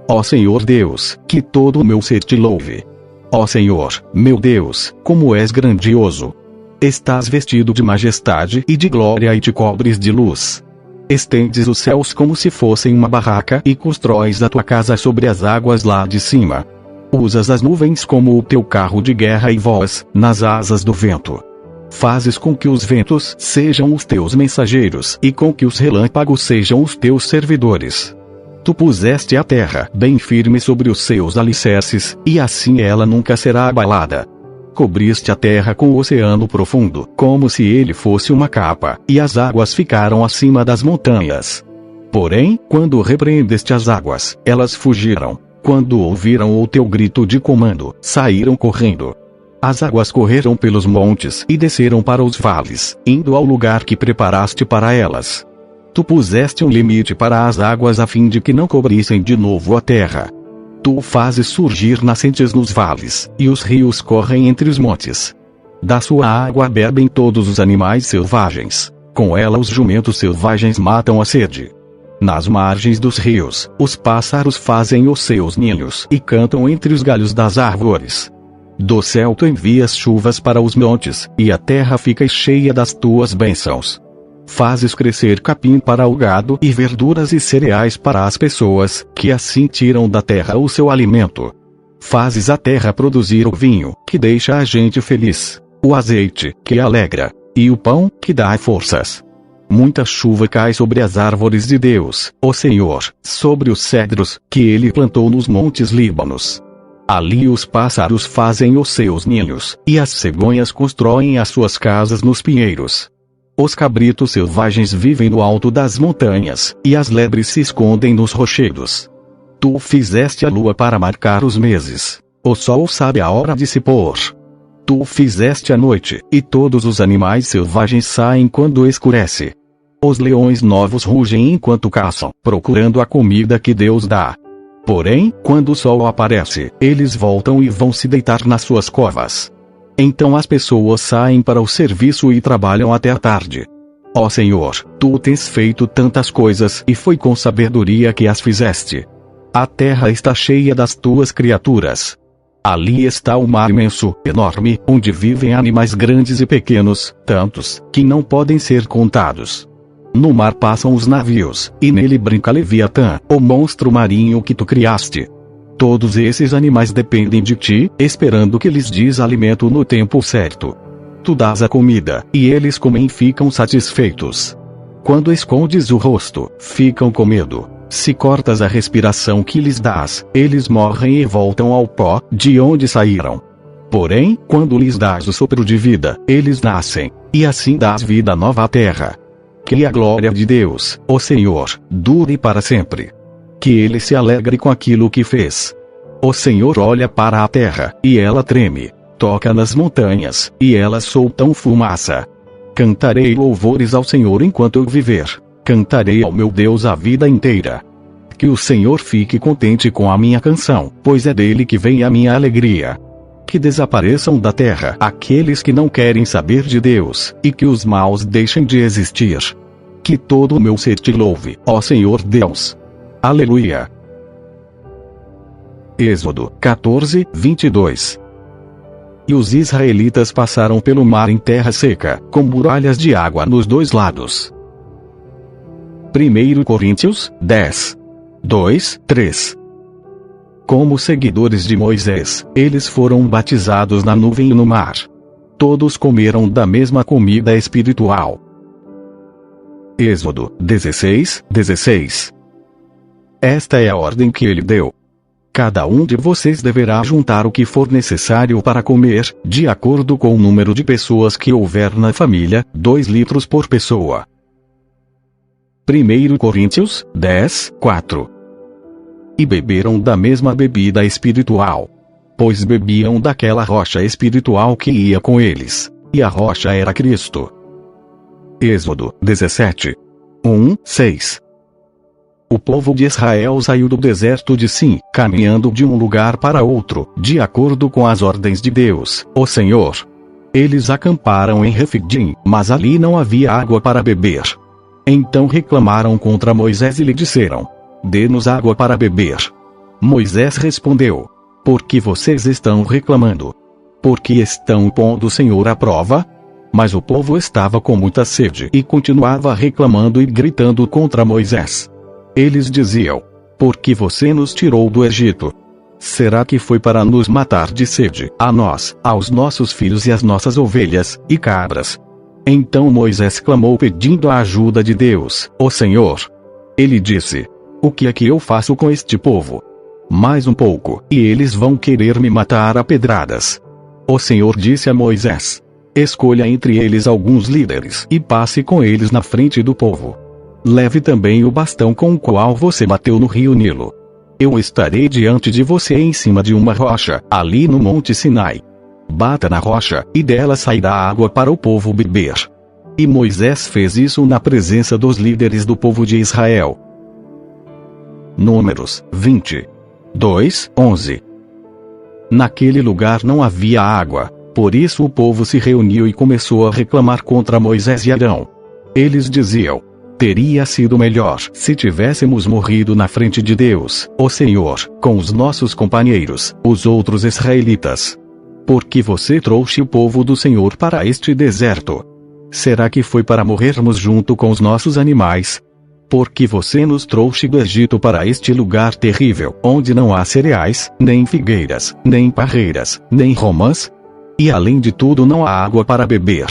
Ó Senhor Deus, que todo o meu ser te louve. Ó Senhor, meu Deus, como és grandioso! Estás vestido de majestade e de glória e te cobres de luz. Estendes os céus como se fossem uma barraca e constróis a tua casa sobre as águas lá de cima. Usas as nuvens como o teu carro de guerra e voas nas asas do vento. Fazes com que os ventos sejam os teus mensageiros e com que os relâmpagos sejam os teus servidores. Tu puseste a terra bem firme sobre os seus alicerces, e assim ela nunca será abalada. Cobriste a terra com o oceano profundo, como se ele fosse uma capa, e as águas ficaram acima das montanhas. Porém, quando repreendeste as águas, elas fugiram. Quando ouviram o teu grito de comando, saíram correndo. As águas correram pelos montes e desceram para os vales, indo ao lugar que preparaste para elas. Tu puseste um limite para as águas a fim de que não cobrissem de novo a terra. Tu fazes surgir nascentes nos vales, e os rios correm entre os montes. Da sua água bebem todos os animais selvagens. Com ela os jumentos selvagens matam a sede. Nas margens dos rios, os pássaros fazem os seus ninhos e cantam entre os galhos das árvores. Do céu tu envias chuvas para os montes, e a terra fica cheia das tuas bênçãos. Fazes crescer capim para o gado e verduras e cereais para as pessoas, que assim tiram da terra o seu alimento. Fazes a terra produzir o vinho, que deixa a gente feliz, o azeite, que alegra, e o pão, que dá forças. Muita chuva cai sobre as árvores de Deus, ó Senhor, sobre os cedros, que ele plantou nos montes Líbanos. Ali os pássaros fazem os seus ninhos, e as cegonhas constroem as suas casas nos pinheiros. Os cabritos selvagens vivem no alto das montanhas, e as lebres se escondem nos rochedos. Tu fizeste a lua para marcar os meses. O sol sabe a hora de se pôr. Tu fizeste a noite, e todos os animais selvagens saem quando escurece. Os leões novos rugem enquanto caçam, procurando a comida que Deus dá. Porém, quando o sol aparece, eles voltam e vão se deitar nas suas covas. Então as pessoas saem para o serviço e trabalham até a tarde. Ó Senhor, tu tens feito tantas coisas e foi com sabedoria que as fizeste. A terra está cheia das tuas criaturas. Ali está o mar imenso, enorme, onde vivem animais grandes e pequenos, tantos, que não podem ser contados. No mar passam os navios, e nele brinca Leviatã, o monstro marinho que tu criaste. Todos esses animais dependem de ti, esperando que lhes des alimento no tempo certo. Tu dás a comida, e eles comem e ficam satisfeitos. Quando escondes o rosto, ficam com medo. Se cortas a respiração que lhes dás, eles morrem e voltam ao pó, de onde saíram. Porém, quando lhes dás o sopro de vida, eles nascem, e assim dás vida nova à terra. Que a glória de Deus, ó Senhor, dure para sempre. Que ele se alegre com aquilo que fez. O Senhor olha para a terra, e ela treme. Toca nas montanhas, e elas soltam fumaça. Cantarei louvores ao Senhor enquanto eu viver. Cantarei ao meu Deus a vida inteira. Que o Senhor fique contente com a minha canção, pois é dele que vem a minha alegria. Que desapareçam da terra aqueles que não querem saber de Deus, e que os maus deixem de existir. Que todo o meu ser te louve, ó Senhor Deus. Aleluia. Êxodo 14, 22. E os israelitas passaram pelo mar em terra seca, com muralhas de água nos dois lados. 1 Coríntios 10, 2, 3. Como seguidores de Moisés, eles foram batizados na nuvem e no mar. todos comeram da mesma comida espiritual. Êxodo 16:16. Esta é a ordem que ele deu. Cada um de vocês deverá juntar o que for necessário para comer, de acordo com o número de pessoas que houver na família, 2 litros por pessoa. 1 Coríntios 10:4. E beberam da mesma bebida espiritual, pois bebiam daquela rocha espiritual que ia com eles, e a rocha era Cristo. Êxodo 17:1-6. O povo de Israel saiu do deserto de Sim, caminhando de um lugar para outro, de acordo com as ordens de Deus, o Senhor. Eles acamparam em Refidim, mas ali não havia água para beber. Então reclamaram contra Moisés e lhe disseram: dê-nos água para beber. Moisés respondeu: por que vocês estão reclamando? Porque estão pondo o Senhor à prova? Mas o povo estava com muita sede e continuava reclamando e gritando contra Moisés. Eles diziam: por que você nos tirou do Egito? Será que foi para nos matar de sede, a nós, aos nossos filhos e às nossas ovelhas e cabras? Então Moisés clamou pedindo a ajuda de Deus, o Senhor. Ele disse: o que é que eu faço com este povo? Mais um pouco, e eles vão querer me matar a pedradas. O Senhor disse a Moisés: escolha entre eles alguns líderes e passe com eles na frente do povo. Leve também o bastão com o qual você bateu no rio Nilo. Eu estarei diante de você em cima de uma rocha, ali no Monte Sinai. Bata na rocha, e dela sairá água para o povo beber. E Moisés fez isso na presença dos líderes do povo de Israel. Números 22:11. Naquele lugar não havia água, por isso o povo se reuniu e começou a reclamar contra Moisés e Arão. Eles diziam: teria sido melhor se tivéssemos morrido na frente de Deus, o Senhor, com os nossos companheiros, os outros israelitas. Por que você trouxe o povo do Senhor para este deserto? Será que foi para morrermos junto com os nossos animais? Por que você nos trouxe do Egito para este lugar terrível, onde não há cereais, nem figueiras, nem parreiras, nem romãs? E além de tudo não há água para beber.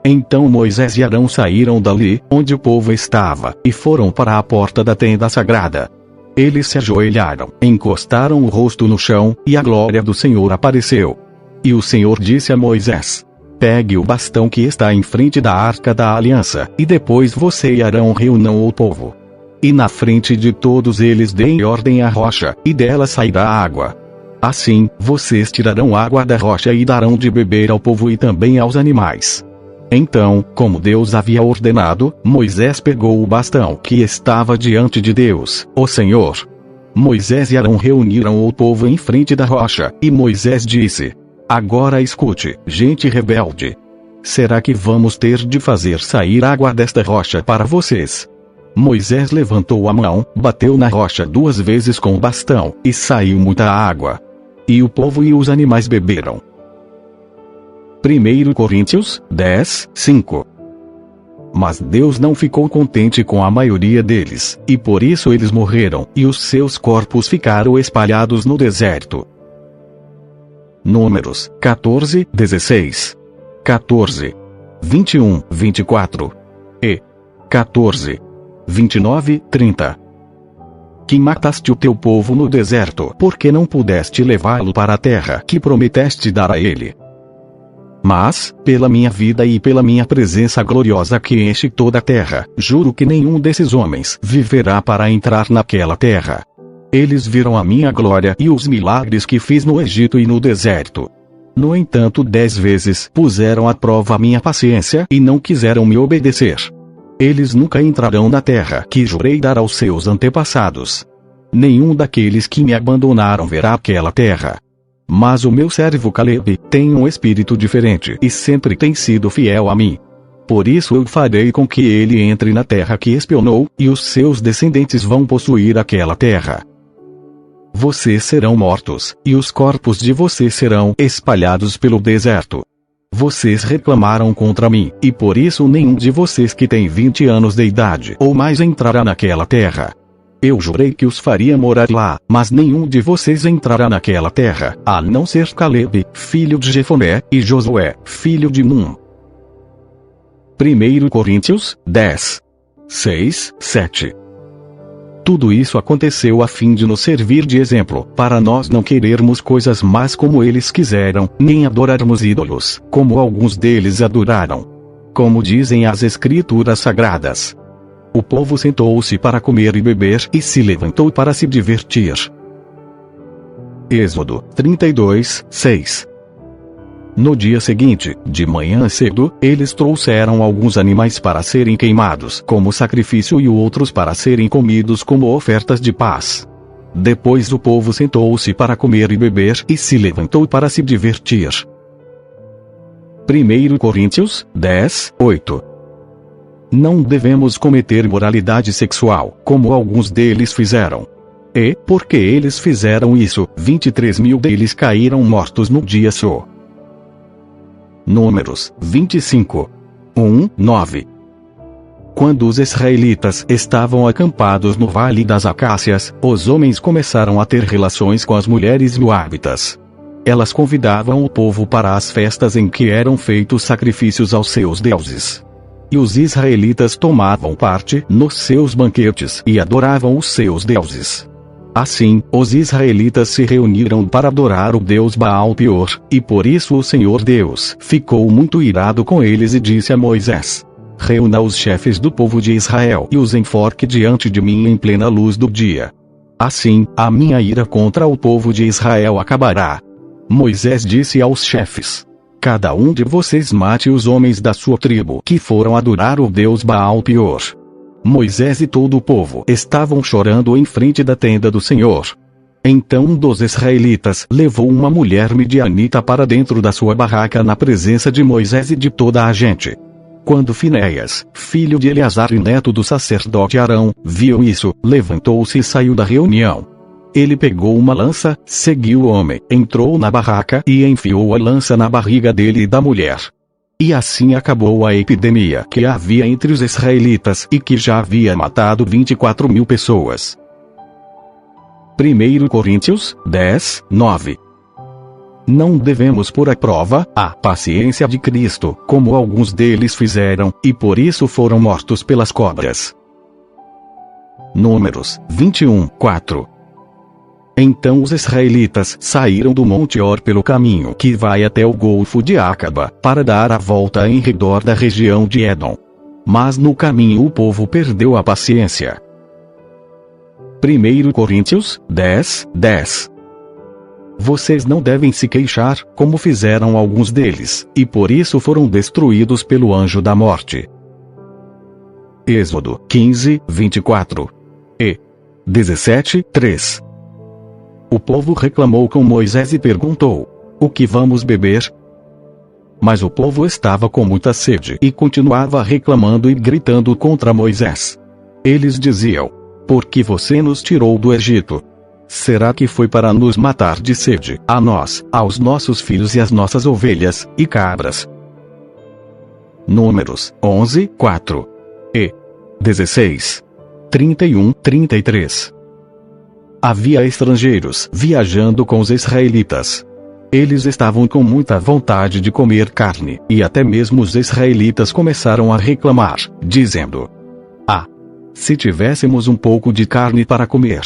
Então Moisés e Arão saíram dali, onde o povo estava, e foram para a porta da tenda sagrada. Eles se ajoelharam, encostaram o rosto no chão, e a glória do Senhor apareceu. E o Senhor disse a Moisés: pegue o bastão que está em frente da arca da aliança, e depois você e Arão reúnam o povo. E na frente de todos eles deem ordem à rocha, e dela sairá água. Assim, vocês tirarão água da rocha e darão de beber ao povo e também aos animais. Então, como Deus havia ordenado, Moisés pegou o bastão que estava diante de Deus, o Senhor. Moisés e Arão reuniram o povo em frente da rocha, e Moisés disse: agora escute, gente rebelde. Será que vamos ter de fazer sair água desta rocha para vocês? Moisés levantou a mão, bateu na rocha 2 vezes com o bastão, e saiu muita água. E o povo e os animais beberam. 1 Coríntios 10:5. Mas Deus não ficou contente com a maioria deles, e por isso eles morreram, e os seus corpos ficaram espalhados no deserto. Números 14:16, 14:21-24 e 14:29-30. Que mataste o teu povo no deserto, porque não pudeste levá-lo para a terra que prometeste dar a ele. Mas, pela minha vida e pela minha presença gloriosa que enche toda a terra, juro que nenhum desses homens viverá para entrar naquela terra. Eles viram a minha glória e os milagres que fiz no Egito e no deserto. No entanto, 10 vezes puseram à prova a minha paciência e não quiseram me obedecer. Eles nunca entrarão na terra que jurei dar aos seus antepassados. Nenhum daqueles que me abandonaram verá aquela terra. Mas o meu servo Caleb tem um espírito diferente e sempre tem sido fiel a mim. Por isso eu farei com que ele entre na terra que espionou, e os seus descendentes vão possuir aquela terra. Vocês serão mortos, e os corpos de vocês serão espalhados pelo deserto. Vocês reclamaram contra mim, e por isso nenhum de vocês que tem 20 anos de idade ou mais entrará naquela terra. Eu jurei que os faria morar lá, mas nenhum de vocês entrará naquela terra, a não ser Caleb, filho de Jefoné, e Josué, filho de Num. 1 Coríntios 10. 6, 7. Tudo isso aconteceu a fim de nos servir de exemplo, para nós não querermos coisas más como eles quiseram, nem adorarmos ídolos, como alguns deles adoraram. Como dizem as Escrituras Sagradas. O povo sentou-se para comer e beber e se levantou para se divertir. Êxodo 32, 6. No dia seguinte, de manhã cedo, eles trouxeram alguns animais para serem queimados como sacrifício e outros para serem comidos como ofertas de paz. Depois o povo sentou-se para comer e beber e se levantou para se divertir. 1 Coríntios 10, 8. Não devemos cometer imoralidade sexual, como alguns deles fizeram. E, porque eles fizeram isso, 23.000 deles caíram mortos no dia só. Números 25. 1, 9. Quando os israelitas estavam acampados no Vale das Acácias, os homens começaram a ter relações com as mulheres moabitas. Elas convidavam o povo para as festas em que eram feitos sacrifícios aos seus deuses. E os israelitas tomavam parte nos seus banquetes e adoravam os seus deuses. Assim, os israelitas se reuniram para adorar o deus Baal-Peor, e por isso o Senhor Deus ficou muito irado com eles e disse a Moisés: reúna os chefes do povo de Israel e os enforque diante de mim em plena luz do dia. Assim, a minha ira contra o povo de Israel acabará. Moisés disse aos chefes: cada um de vocês mate os homens da sua tribo que foram adorar o deus Baal-Peor. Moisés e todo o povo estavam chorando em frente da tenda do Senhor. Então um dos israelitas levou uma mulher midianita para dentro da sua barraca na presença de Moisés e de toda a gente. Quando Finéias, filho de Eleazar e neto do sacerdote Arão, viu isso, levantou-se e saiu da reunião. Ele pegou uma lança, seguiu o homem, entrou na barraca e enfiou a lança na barriga dele e da mulher. E assim acabou a epidemia que havia entre os israelitas e que já havia matado 24.000 pessoas. 1 Coríntios 10, 9. Não devemos pôr à prova a paciência de Cristo, como alguns deles fizeram, e por isso foram mortos pelas cobras. Números 21, 4. Então os israelitas saíram do Monte Or pelo caminho que vai até o Golfo de Acaba, para dar a volta em redor da região de Edom. Mas no caminho o povo perdeu a paciência. 1 Coríntios 10, 10. Vocês não devem se queixar, como fizeram alguns deles, e por isso foram destruídos pelo anjo da morte. Êxodo 15, 24. E 17, 3. O povo reclamou com Moisés e perguntou: o que vamos beber? Mas o povo estava com muita sede e continuava reclamando e gritando contra Moisés. Eles diziam: por que você nos tirou do Egito? Será que foi para nos matar de sede, a nós, aos nossos filhos e às nossas ovelhas e cabras? Números 11, 4. E 16. 31, 33. Havia estrangeiros viajando com os israelitas. Eles estavam com muita vontade de comer carne, e até mesmo os israelitas começaram a reclamar, dizendo: ah, se tivéssemos um pouco de carne para comer.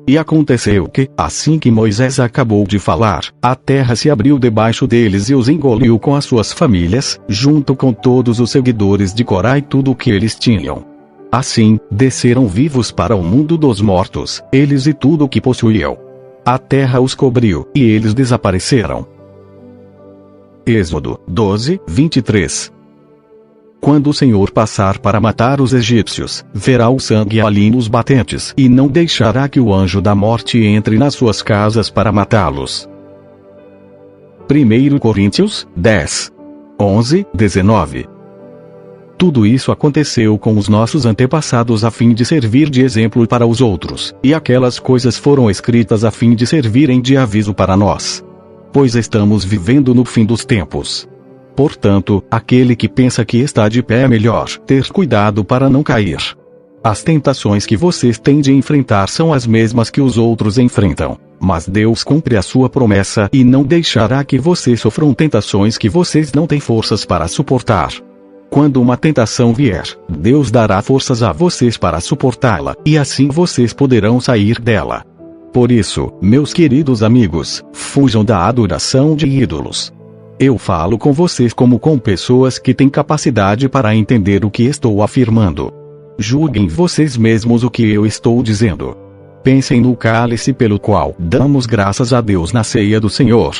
E aconteceu que, assim que Moisés acabou de falar, a terra se abriu debaixo deles e os engoliu com as suas famílias, junto com todos os seguidores de Corá e tudo o que eles tinham. Assim, desceram vivos para o mundo dos mortos, eles e tudo o que possuíam. A terra os cobriu, e eles desapareceram. Êxodo 12, 23. Quando o Senhor passar para matar os egípcios, verá o sangue ali nos batentes, e não deixará que o anjo da morte entre nas suas casas para matá-los. 1 Coríntios 10, 11, 19. Tudo isso aconteceu com os nossos antepassados a fim de servir de exemplo para os outros, e aquelas coisas foram escritas a fim de servirem de aviso para nós. Pois estamos vivendo no fim dos tempos. Portanto, aquele que pensa que está de pé é melhor ter cuidado para não cair. As tentações que vocês têm de enfrentar são as mesmas que os outros enfrentam, mas Deus cumpre a sua promessa e não deixará que vocês sofram tentações que vocês não têm forças para suportar. Quando uma tentação vier, Deus dará forças a vocês para suportá-la, e assim vocês poderão sair dela. Por isso, meus queridos amigos, fujam da adoração de ídolos. Eu falo com vocês como com pessoas que têm capacidade para entender o que estou afirmando. Julguem vocês mesmos o que eu estou dizendo. Pensem no cálice pelo qual damos graças a Deus na ceia do Senhor.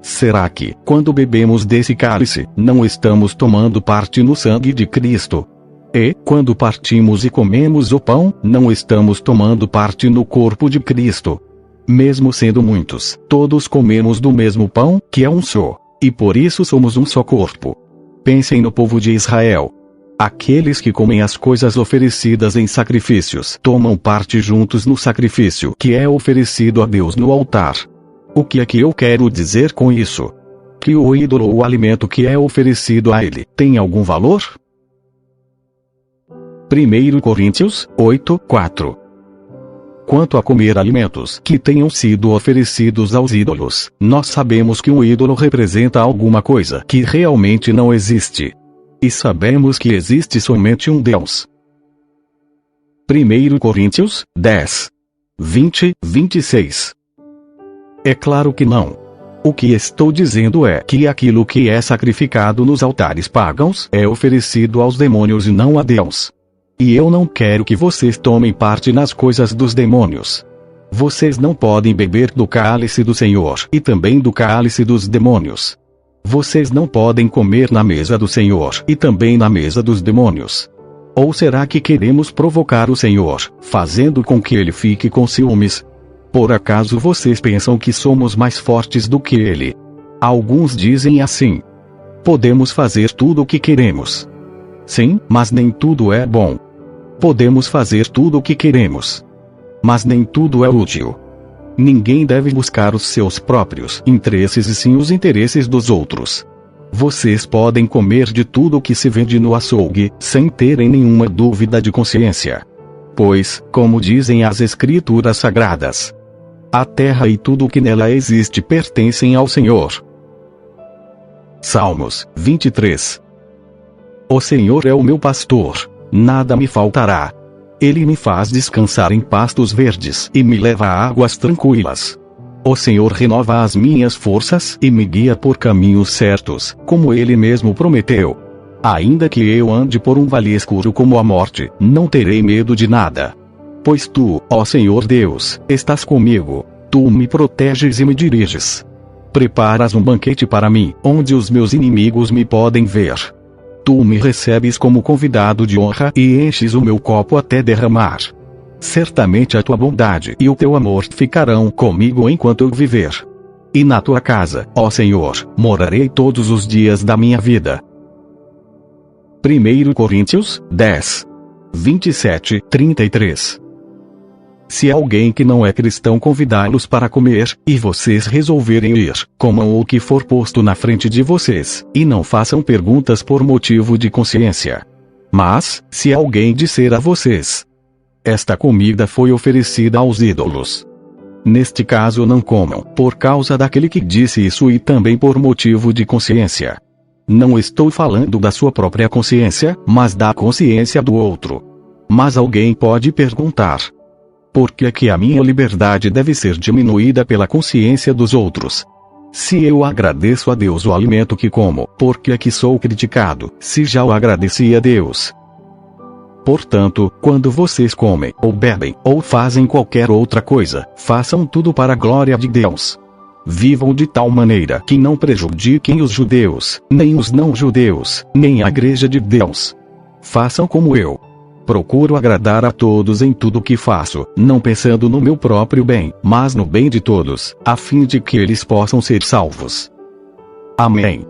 Será que, quando bebemos desse cálice, não estamos tomando parte no sangue de Cristo? E, quando partimos e comemos o pão, não estamos tomando parte no corpo de Cristo? Mesmo sendo muitos, todos comemos do mesmo pão, que é um só, e por isso somos um só corpo. Pensem no povo de Israel. Aqueles que comem as coisas oferecidas em sacrifícios tomam parte juntos no sacrifício que é oferecido a Deus no altar. O que é que eu quero dizer com isso? Que o ídolo ou o alimento que é oferecido a ele tem algum valor? 1 Coríntios 8:4. Quanto a comer alimentos que tenham sido oferecidos aos ídolos, nós sabemos que um ídolo representa alguma coisa que realmente não existe. E sabemos que existe somente um Deus. 1 Coríntios 10, 20-26. É claro que não. O que estou dizendo é que aquilo que é sacrificado nos altares pagãos é oferecido aos demônios e não a Deus. E eu não quero que vocês tomem parte nas coisas dos demônios. Vocês não podem beber do cálice do Senhor e também do cálice dos demônios. Vocês não podem comer na mesa do Senhor e também na mesa dos demônios. Ou será que queremos provocar o Senhor, fazendo com que ele fique com ciúmes? Por acaso vocês pensam que somos mais fortes do que ele? Alguns dizem assim: podemos fazer tudo o que queremos. Sim, mas nem tudo é bom. Podemos fazer tudo o que queremos, mas nem tudo é útil. Ninguém deve buscar os seus próprios interesses e sim os interesses dos outros. Vocês podem comer de tudo o que se vende no açougue, sem terem nenhuma dúvida de consciência. Pois, como dizem as Escrituras Sagradas, a terra e tudo o que nela existe pertencem ao Senhor. Salmos 23. O Senhor é o meu pastor, nada me faltará. Ele me faz descansar em pastos verdes e me leva a águas tranquilas. O Senhor renova as minhas forças e me guia por caminhos certos, como Ele mesmo prometeu. Ainda que eu ande por um vale escuro como a morte, não terei medo de nada. Pois tu, ó Senhor Deus, estás comigo, tu me proteges e me diriges. Preparas um banquete para mim, onde os meus inimigos me podem ver. Tu me recebes como convidado de honra e enches o meu copo até derramar. Certamente a tua bondade e o teu amor ficarão comigo enquanto eu viver. E na tua casa, ó Senhor, morarei todos os dias da minha vida. 1 Coríntios 10, 27-33. Se alguém que não é cristão convidá-los para comer, e vocês resolverem ir, comam o que for posto na frente de vocês, e não façam perguntas por motivo de consciência. Mas, se alguém disser a vocês: esta comida foi oferecida aos ídolos, neste caso não comam, por causa daquele que disse isso e também por motivo de consciência. Não estou falando da sua própria consciência, mas da consciência do outro. Mas alguém pode perguntar: por que é que a minha liberdade deve ser diminuída pela consciência dos outros? Se eu agradeço a Deus o alimento que como, por que é que sou criticado, se já o agradeci a Deus? Portanto, quando vocês comem, ou bebem, ou fazem qualquer outra coisa, façam tudo para a glória de Deus. Vivam de tal maneira que não prejudiquem os judeus, nem os não-judeus, nem a igreja de Deus. Façam como eu. Procuro agradar a todos em tudo o que faço, não pensando no meu próprio bem, mas no bem de todos, a fim de que eles possam ser salvos. Amém.